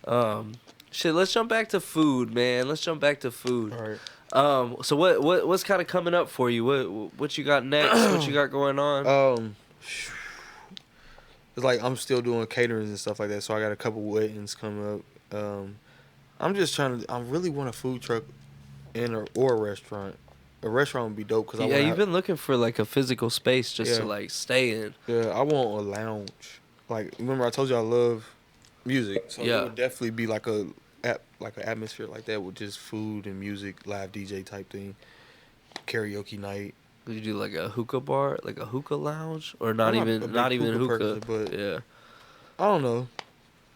Let's jump back to food, man. Let's jump back to food. All right. So what's kind of coming up for you? What you got next? What you got going on? It's like I'm still doing caterings and stuff like that, so I got a couple weddings coming up. I'm just I really want a food truck or a restaurant. A restaurant would be dope. Cause you've been looking for like a physical space just to like stay in. Yeah, I want a lounge. Like, remember I told you I love music, so it would definitely be like an atmosphere like that with just food and music, live DJ type thing, karaoke night. Would you do like a hookah bar, like a hookah lounge, or not even hookah? Person, but yeah, I don't know.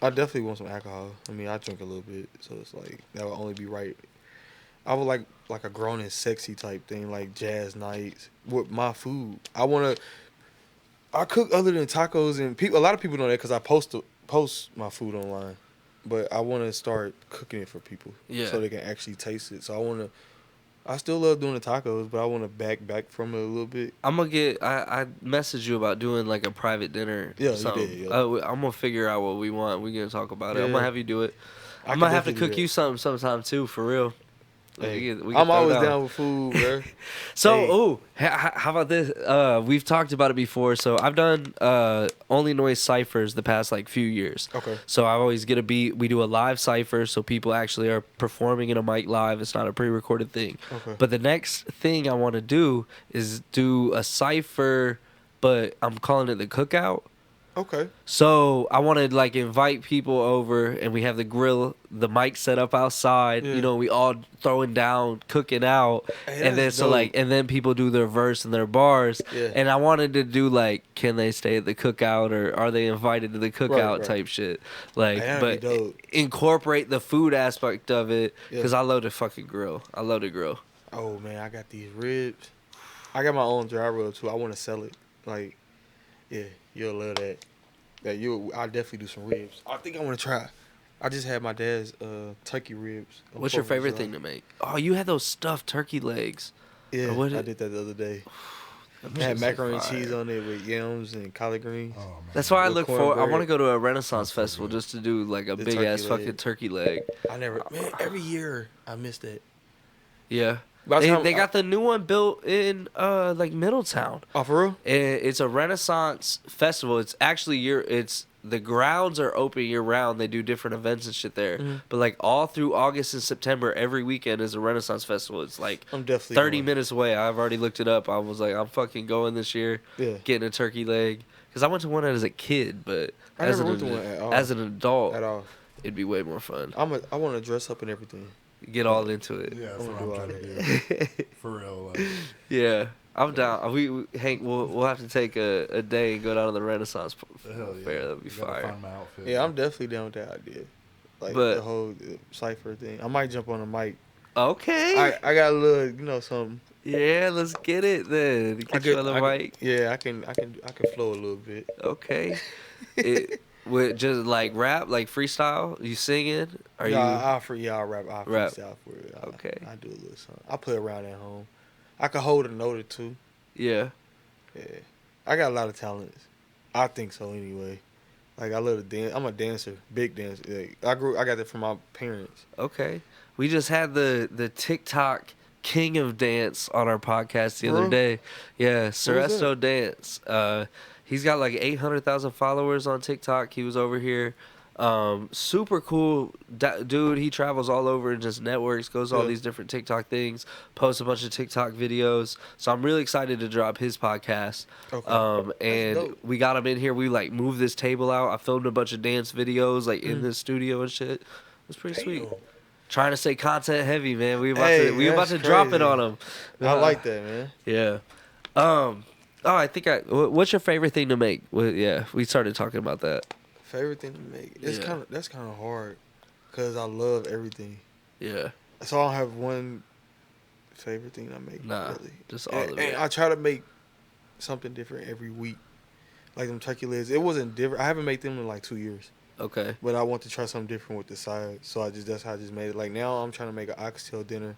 I definitely want some alcohol. I mean, I drink a little bit, so it's like that would only be right. I would like a grown and sexy type thing, like jazz nights with my food. I cook other than tacos, and a lot of people know that because I post my food online. But I want to start cooking it for people, so they can actually taste it. So I still love doing the tacos, but I want to back from it a little bit. I messaged you about doing like a private dinner. Yeah, you did. Yeah. I'm gonna figure out what we want. We're gonna talk about it. I'm gonna have you do it. I might have to cook you something sometime too, for real. Hey, I'm always down with food, bro. So, how about this? We've talked about it before. So I've done Only Noise ciphers the past like few years. Okay. So I always get a beat. We do a live cipher, so people actually are performing in a mic live. It's not a pre-recorded thing. Okay. But the next thing I want to do is do a cipher, but I'm calling it the cookout. Okay. So I want to like invite people over, and we have the grill, the mic set up outside. Yeah. You know, we all throwing down, cooking out, and then and then people do their verse and their bars. Yeah. And I wanted to do like, can they stay at the cookout, or are they invited to the cookout type shit? Like, but incorporate the food aspect of it because I love to fucking grill. I love to grill. Oh man, I got these ribs. I got my own dry rub too. I want to sell it. Like, yeah. You'll love that. I'll definitely do some ribs. I think I want to try. I just had my dad's turkey ribs. What's your favorite thing to make? Oh, you had those stuffed turkey legs. Yeah, I did that the other day. I had macaroni and cheese on it with yams and collard greens. Oh, man. That's why I look for. I want to go to a Renaissance festival just to do like a big ass fucking turkey leg. Every year I miss that. Yeah. They got the new one built in like Middletown. Oh, for real? It's a Renaissance festival. It's actually the grounds are open year round. They do different events and shit there. Mm-hmm. But like all through August and September, every weekend is a Renaissance festival. It's like I'm definitely 30 minutes away. I've already looked it up. I was like, I'm fucking going this year. Yeah. Getting a turkey leg because I went to one as a kid, but as an adult, it'd be way more fun. I want to dress up and everything. Get all into it. Yeah, that's what I'm trying to do. For real. Yeah, I'm down. Hank, we'll have to take a day and go down to the Renaissance fair. That'd be fire. Find my outfit. Yeah, I'm definitely down with that idea. Like the whole cipher thing. I might jump on a mic. Okay. I got a little, something. Yeah, let's get it then. Get you on the mic. Yeah, I can flow a little bit. Okay. With just like rap, like freestyle, you singing? I'll rap. I'll freestyle for it. Okay. I do a little something. I play around at home. I can hold a note or two. Yeah. Yeah. I got a lot of talents. I think so anyway. Like I love to dance. I'm a dancer, big dancer. Like, I got that from my parents. Okay. We just had the TikTok king of dance on our podcast the other day. Yeah, Seresto Dance. He's got like 800,000 followers on TikTok. He was over here. Super cool dude. He travels all over and just networks, goes all these different TikTok things, posts a bunch of TikTok videos. So I'm really excited to drop his podcast. Okay. And we got him in here. We like moved this table out. I filmed a bunch of dance videos like in the studio and shit. It was pretty sweet. Trying to stay content heavy, man. We about to drop it on him. I like that, man. Yeah. I think what's your favorite thing to make? Well, yeah, we started talking about that. Favorite thing to make? That's kind of hard, cause I love everything. Yeah. So I don't have one favorite thing I make. Nah, really. Just all of it. And I try to make something different every week, like them turkey legs. It wasn't different. I haven't made them in like 2 years. Okay. But I want to try something different with the side, so that's how I just made it. Like now I'm trying to make an oxtail dinner,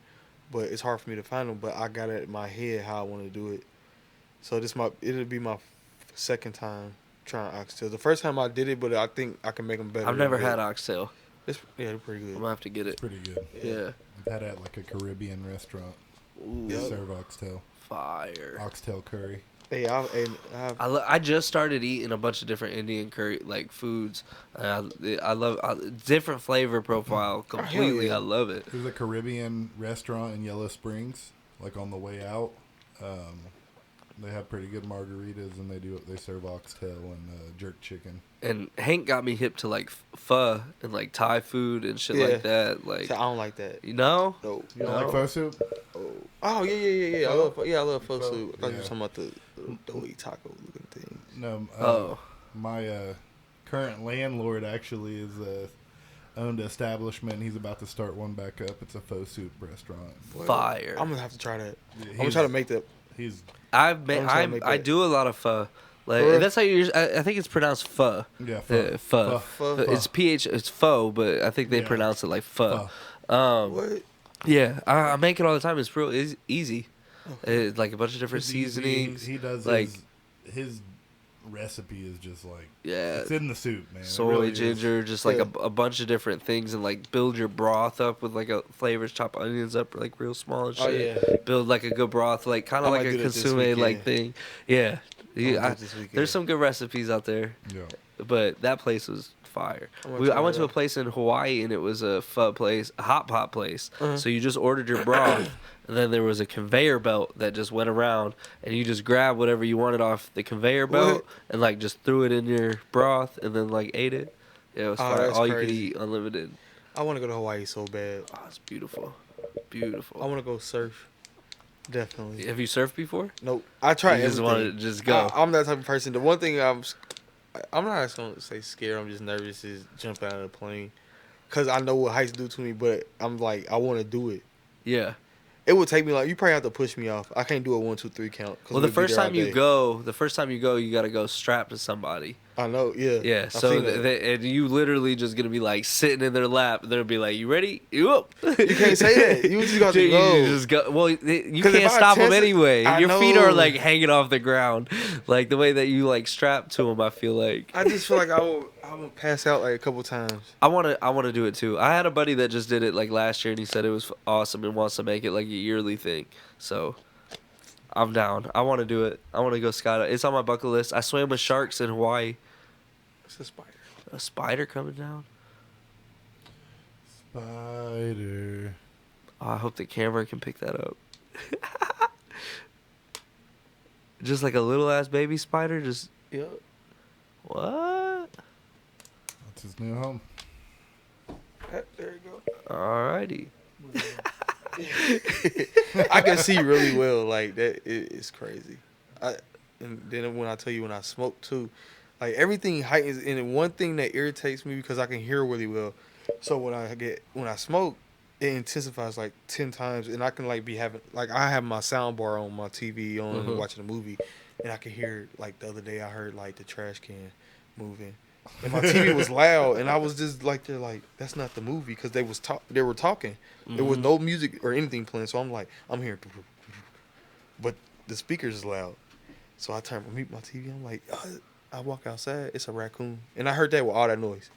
but it's hard for me to find them. But I got it in my head how I want to do it. So it'll be my second time trying oxtail. The first time I did it, but I think I can make them better. I've never had oxtail. They're pretty good. I'm gonna have to get it. It's pretty good. Yeah. I've had it at like a Caribbean restaurant. Ooh. They serve oxtail. Fire. Oxtail curry. Hey, I just started eating a bunch of different Indian curry like foods. I love different flavor profile completely. I love it. There's a Caribbean restaurant in Yellow Springs. like on the way out. They have pretty good margaritas, and they serve oxtail and jerk chicken. And Hank got me hip to like pho and like Thai food and shit like that. Like so I don't like that. You know? No. You don't like pho soup? Oh yeah. I love pho soup. I thought you were talking about the doughy taco looking thing. No. My current landlord actually is owned an establishment. He's about to start one back up. It's a pho soup restaurant. Fire. I'm gonna have to try that. I'm gonna try to make that. I do a lot of pho. Like that's how you. I think it's pronounced pho. Yeah, pho. Pho. It's PH. It's pho, but I think they pronounce it like pho. What? Yeah, I make it all the time. It's real easy. Okay. It's like a bunch of different seasonings. He does like his recipe is just like yeah, it's in the soup, man. Soy, really ginger, just like a bunch of different things, and like build your broth up with like flavors. Chop onions up like real small and shit. Oh yeah. Build like a good broth, like kind of like a consomme like thing. Yeah. There's some good recipes out there. Yeah. But that place was fire. I went to a place in Hawaii, and it was a pho place, a hot pot place. So you just ordered your broth, and then there was a conveyor belt that just went around, and you just grabbed whatever you wanted off the conveyor belt and like just threw it in your broth, and then like ate it. Yeah, it was fire. All crazy. You could eat, unlimited. I want to go to Hawaii so bad. Oh, it's beautiful. Beautiful. I want to go surf. Definitely. Have you surfed before? Nope. I try everything. Just want to just go. I'm that type of person. The one thing I'm not going to say scared. I'm just nervous is jumping out of the plane. Because I know what heights do to me, but I'm like, I want to do it. Yeah. It would take me like, you probably have to push me off. I can't do a 1, 2, 3 count. Well, the first time you go, you got to go strapped to somebody. I know, yeah. Yeah, so and you literally just going to be like sitting in their lap. They'll be like, you ready? You up? You can't say that. You just got to go. You just go. Well, you can't stop them anyway. Your feet are like hanging off the ground. Like the way that you like strap to them, I feel like. I just feel like I would pass out like a couple times. I want to do it too. I had a buddy that just did it like last year, and he said it was awesome and wants to make it like a yearly thing. So I'm down. I want to do it. I want to go skydiving. It's on my bucket list. I swam with sharks in Hawaii. It's a spider. A spider coming down? Spider. Oh, I hope the camera can pick that up. Just like a little ass baby spider. Just yep. What? That's his new home. There you go. Alrighty. I can see really well. Like that, it's crazy. And then when I tell you when I smoke too, like everything heightens. And one thing that irritates me because I can hear really well. So when I smoke, it intensifies like 10 times, and I can like be having like I have my sound bar on my TV on watching a movie, and I can hear like the other day I heard like the trash can moving. And my TV was loud, and I was just like, they're like, that's not the movie because they were talking. There was no music or anything playing, so I'm like, I'm hearing, but the speakers is loud. So I mute my TV. I'm like, I walk outside, it's a raccoon, and I heard that with all that noise.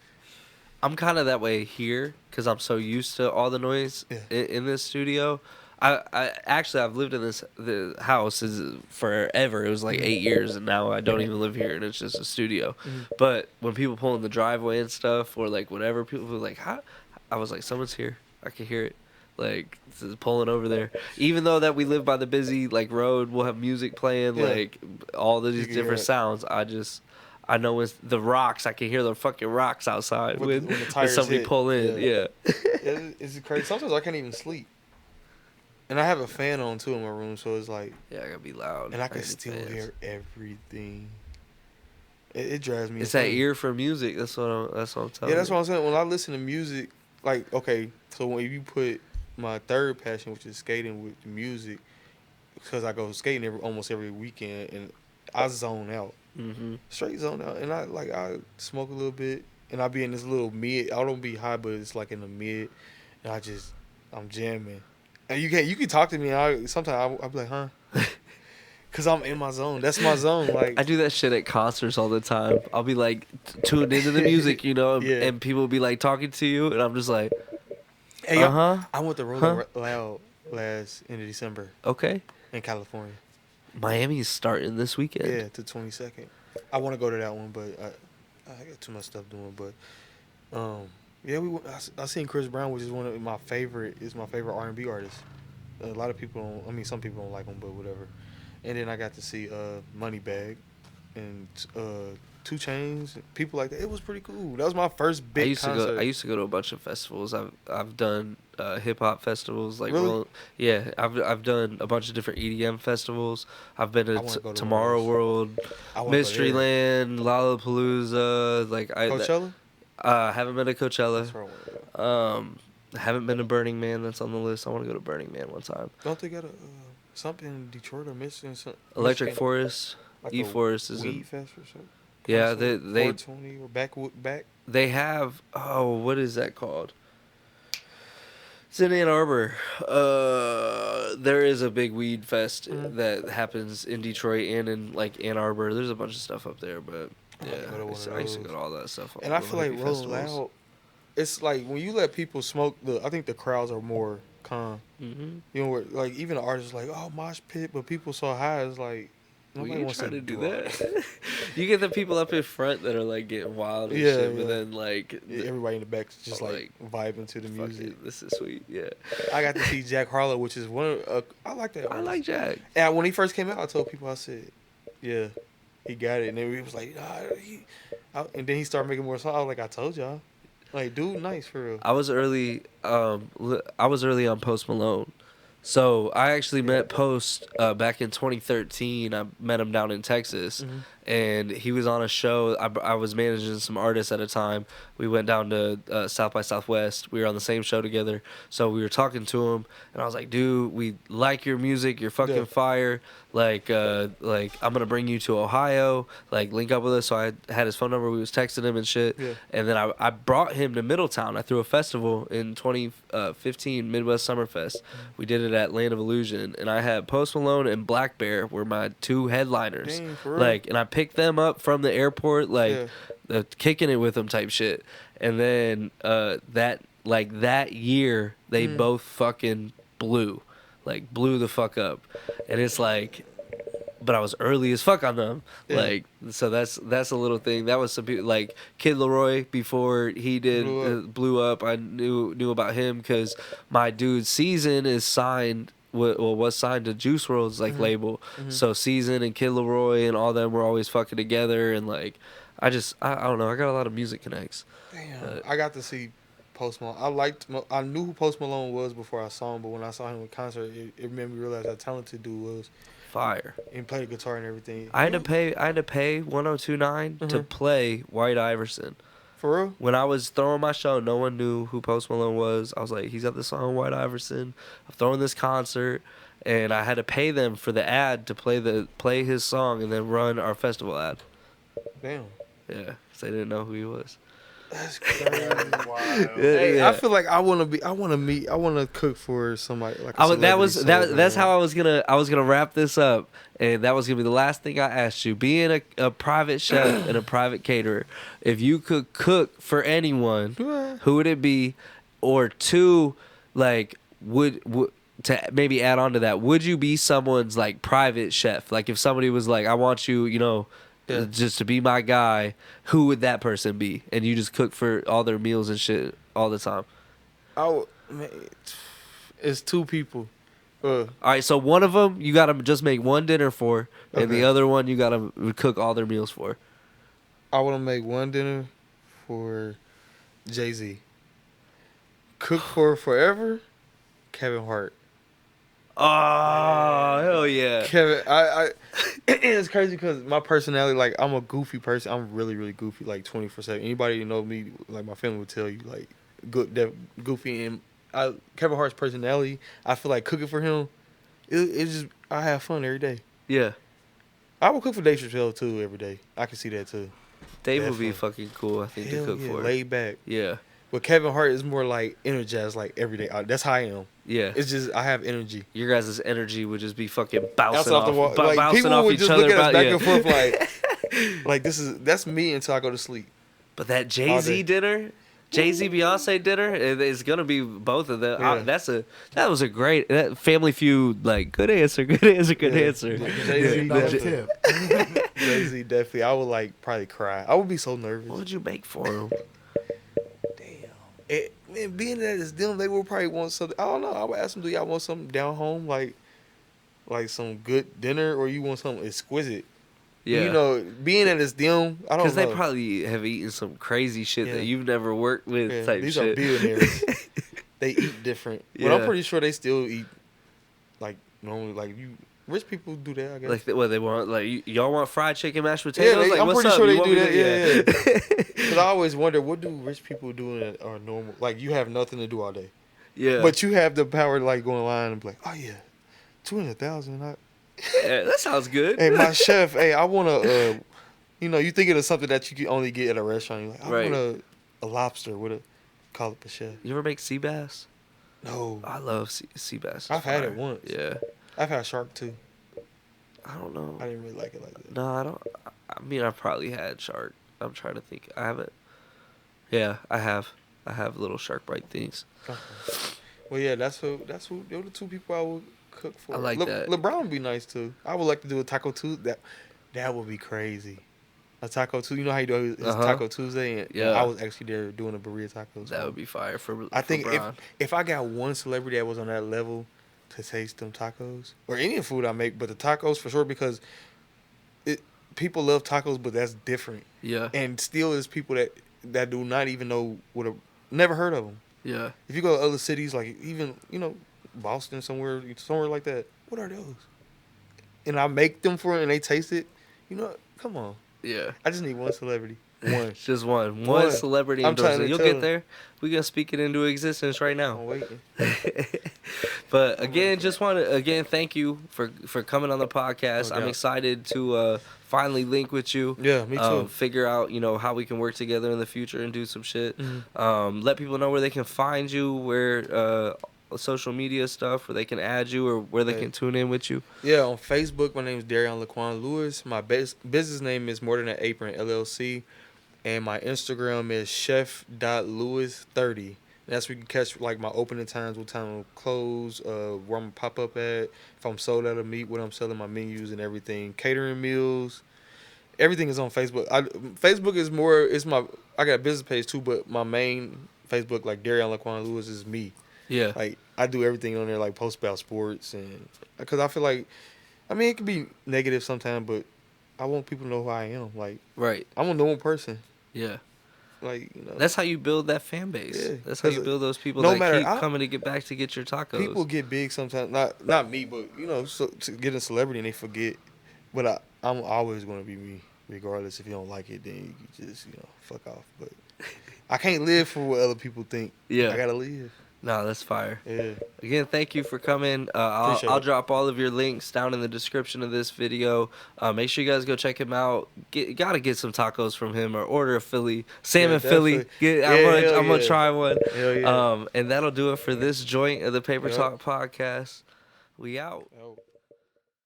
I'm kind of that way here because I'm so used to all the noise in this studio. I've lived in the house forever. It was like 8 years, and now I don't even live here, and it's just a studio. But when people pull in the driveway and stuff, or like whatever, people were like, "How?" I was like, "Someone's here. I can hear it." Like it's pulling over there. Even though that we live by the busy like road, we'll have music playing, like all of these different sounds. I know it's the rocks. I can hear the fucking rocks outside when somebody pull in. Yeah. It's crazy. Sometimes I can't even sleep. And I have a fan on too in my room, so it's like I gotta be loud. And I can still hear everything. It drives me. It's insane. That ear for music. That's what I'm telling you. Yeah, that's what I'm saying. When I listen to music, like so when you put my third passion, which is skating with music, because I go skating almost every weekend, and I zone out, straight zone out, and I smoke a little bit, and I be in this little mid. I don't be high, but it's like in the mid, and I'm jamming. And you can talk to me. Sometimes I'll be like, huh? Because I'm in my zone. That's my zone. Like I do that shit at concerts all the time. I'll be like tuned into the music, and people will be like talking to you, and I'm just like, hey, I went to Rolling Loud last end of December. Okay. In California. Miami's starting this weekend. Yeah, to 22nd. I want to go to that one, but I got too much stuff doing. But yeah, I seen Chris Brown, which is one of my favorite. Is my favorite R&B artist. A lot of people don't. I mean, some people don't like him, but whatever. And then I got to see Moneybagg and 2 Chainz, people like that. It was pretty cool. That was my first big concert. I used to go to a bunch of festivals. I've done hip hop festivals. Like, really? Well, yeah, I've done a bunch of different EDM festivals. I've been to Tomorrow World, Mysteryland, Lollapalooza. Like Coachella. Haven't been to Coachella. That's where I want to go. Haven't been to Burning Man. That's on the list. I want to go to Burning Man one time. Don't they got something in Detroit or Michigan? Electric Forest. Like E-Forest is Weed Fest or something. Yeah, they 420 or back. They have what is that called? It's in Ann Arbor. There is a big weed fest that happens in Detroit and in like Ann Arbor. There's a bunch of stuff up there, but yeah, I used to go to all that stuff. And I feel like Rolling Loud, it's like when you let people smoke, I think the crowds are more calm. Mm-hmm. You know, where, like even the artists like, oh, mosh pit, but people so high, it's like. Nobody wants to do that. You get the people up in front that are like getting wild and shit, but then like everybody in the back is just like vibing to the music. This is sweet, yeah. I got to see Jack Harlow, which is one of I like that. I like Jack. And when he first came out, I told people, I said, yeah, he got it, and then he was like, and then he started making more songs. I was like, I told y'all, like, dude, nice for real. I was early on Post Malone. So I actually met Post back in 2013. I met him down in Texas, and he was on a show. I was managing some artists at a time. We went down to South by Southwest. We were on the same show together. So we were talking to him, and I was like, "Dude, we like your music. You're fucking fire. Like I'm gonna bring you to Ohio. Like, link up with us." So I had his phone number. We was texting him and shit. Yeah. And then I brought him to Middletown. I threw a festival in 2015, Midwest Summerfest. We did it at Land of Illusion, and I had Post Malone and Black Bear were my 2 headliners. Dang, for real? Like, and I picked them up from the airport, like kicking it with them type shit. And then that year they both fucking blew the fuck up. And it's like, but I was early as fuck on them. Yeah. Like, so that's a little thing. That was some people like Kid Leroy before he did blew up. I knew about him because my dude Season is signed. Was signed to Juice WRLD's like label. So Season and Kid Leroy and all them were always fucking together. And like, I don't know. I got a lot of music connects. Damn, I got to see Post Malone. I knew who Post Malone was before I saw him, but when I saw him in concert, it made me realize how talented dude was. Fire. And played guitar and everything. I had to pay 1029 to play White Iverson. For real? When I was throwing my show, no one knew who Post Malone was. I was like, he's got the song White Iverson. I'm throwing this concert, and I had to pay them for the ad to play his song and then run our festival ad. Damn. Yeah, because they didn't know who he was. That's crazy. Wow. Hey, I feel like I want to cook for somebody like a that's how I was gonna wrap this up, and that was gonna be the last thing I asked you. Being a private chef and a private caterer, if you could cook for anyone, who would it be? Or 2, like would to maybe add on to that, would you be someone's like private chef? Like if somebody was like, I want you, just to be my guy, who would that person be? And you just cook for all their meals and shit all the time. It's 2 people. All right, so one of them you gotta just make one dinner for, and the other one you gotta cook all their meals for. I want to make one dinner for Jay-Z. Cook for forever, Kevin Hart. Oh, hell yeah. Kevin, it's crazy because my personality, like, I'm a goofy person. I'm really, really goofy, like, 24/7. Anybody who know me, like, my family would tell you, like, goofy. And Kevin Hart's personality, I feel like cooking for him, it's just, I have fun every day. Yeah. I would cook for Dave Chappelle, too, every day. I can see that, too. Dave would be fucking cool, I think, to cook for. Laid back. Yeah. But Kevin Hart is more like energized, like every day. That's how I am. Yeah. It's just I have energy. Your guys' energy would just be fucking bouncing off the wall. Like, bouncing people off would each just other. Look at us back and forth like that's me until I go to sleep. But that Jay-Z dinner, Jay-Z Beyonce dinner, it's gonna be both of them. Yeah. That was a great Family Feud. Like, good answer. Jay-Z definitely. Jay-Z definitely. I would like probably cry. I would be so nervous. What would you make for him? And being that it's them, they will probably want something. I don't know. I would ask them, do y'all want something down home, like some good dinner, or you want something exquisite? Yeah. You know, being that it's them, I don't know. Because they probably have eaten some crazy shit that you've never worked with type these shit. These are billionaires. They eat different. But I'm pretty sure they still eat, like, normally, like, rich people do that, I guess. Like, what they want? Like, y'all want fried chicken, mashed potatoes? Yeah, like, I'm pretty sure they do that. Yeah. Because I always wonder, what do rich people do that are normal? Like, you have nothing to do all day. Yeah. But you have the power to, like, go online and be like, oh, yeah, 200,000. Yeah, that sounds good. Hey, my chef, I want to, you thinking of something that you can only get at a restaurant. You're like, I want a lobster with a, call up a chef. You ever make sea bass? No. I love sea bass. I've had it once. Yeah. I've had shark, too. I don't know. I didn't really like it like that. No, I don't. I mean, I probably had shark. I'm trying to think. I haven't. Yeah, I have. I have little shark bite things. Okay. Well, yeah, they're the two people I would cook for. I like that. LeBron would be nice too. I would like to do a Taco Tuesday. That would be crazy. A Taco Tuesday. You know how you do his Taco Tuesday? And I was actually there doing a Birria taco. That would be fire for I think Bron. if I got one celebrity that was on that level to taste them tacos, or any food I make, but the tacos for sure, because people love tacos, but that's different. Yeah. And still there's people that do not even know never heard of them. Yeah. If you go to other cities, like even, Boston, somewhere like that, what are those? And I make them for it and they taste it. Come on. Yeah. I just need one celebrity. One. Just one. One celebrity endorsement. You'll get there. We're going to speak it into existence right now. I'm waiting. But again, thank you for coming on the podcast. I'm excited to finally link with you. Yeah, me too. Figure out, how we can work together in the future and do some shit. Mm-hmm. Let people know where they can find you, where social media stuff, where they can add you or where they can tune in with you. Yeah, on Facebook, my name is Darion Laquan Lewis. My business name is More Than An Apron, LLC. And my Instagram is chef.lewis30. That's where you can catch like my opening times, what time I'm close, where I'm gonna pop up at, if I'm sold out of meat, what I'm selling, my menus and everything, catering meals, everything is on Facebook. Facebook is more. I got a business page too, but my main Facebook, like Darion Laquan Lewis, is me. Yeah. Like I do everything on there, like post about sports, and because I feel like, it can be negative sometimes, but I want people to know who I am. Like, right. I'm a normal person. Yeah. Like, that's how you build that fan base. Yeah. That's how you build those people that keep coming to get back to get your tacos. People get big sometimes. Not me, but to get a celebrity and they forget. But I'm always going to be me, regardless. If you don't like it, then you just fuck off. But I can't live for what other people think. Yeah, I gotta live. No, that's fire. Yeah. Again, thank you for coming. I'll drop all of your links down in the description of this video. Make sure you guys go check him out. Gotta get some tacos from him or order a Philly. Salmon Philly. I'm gonna try one. Hell yeah. And that'll do it for this joint of the Paper Talk podcast. We out.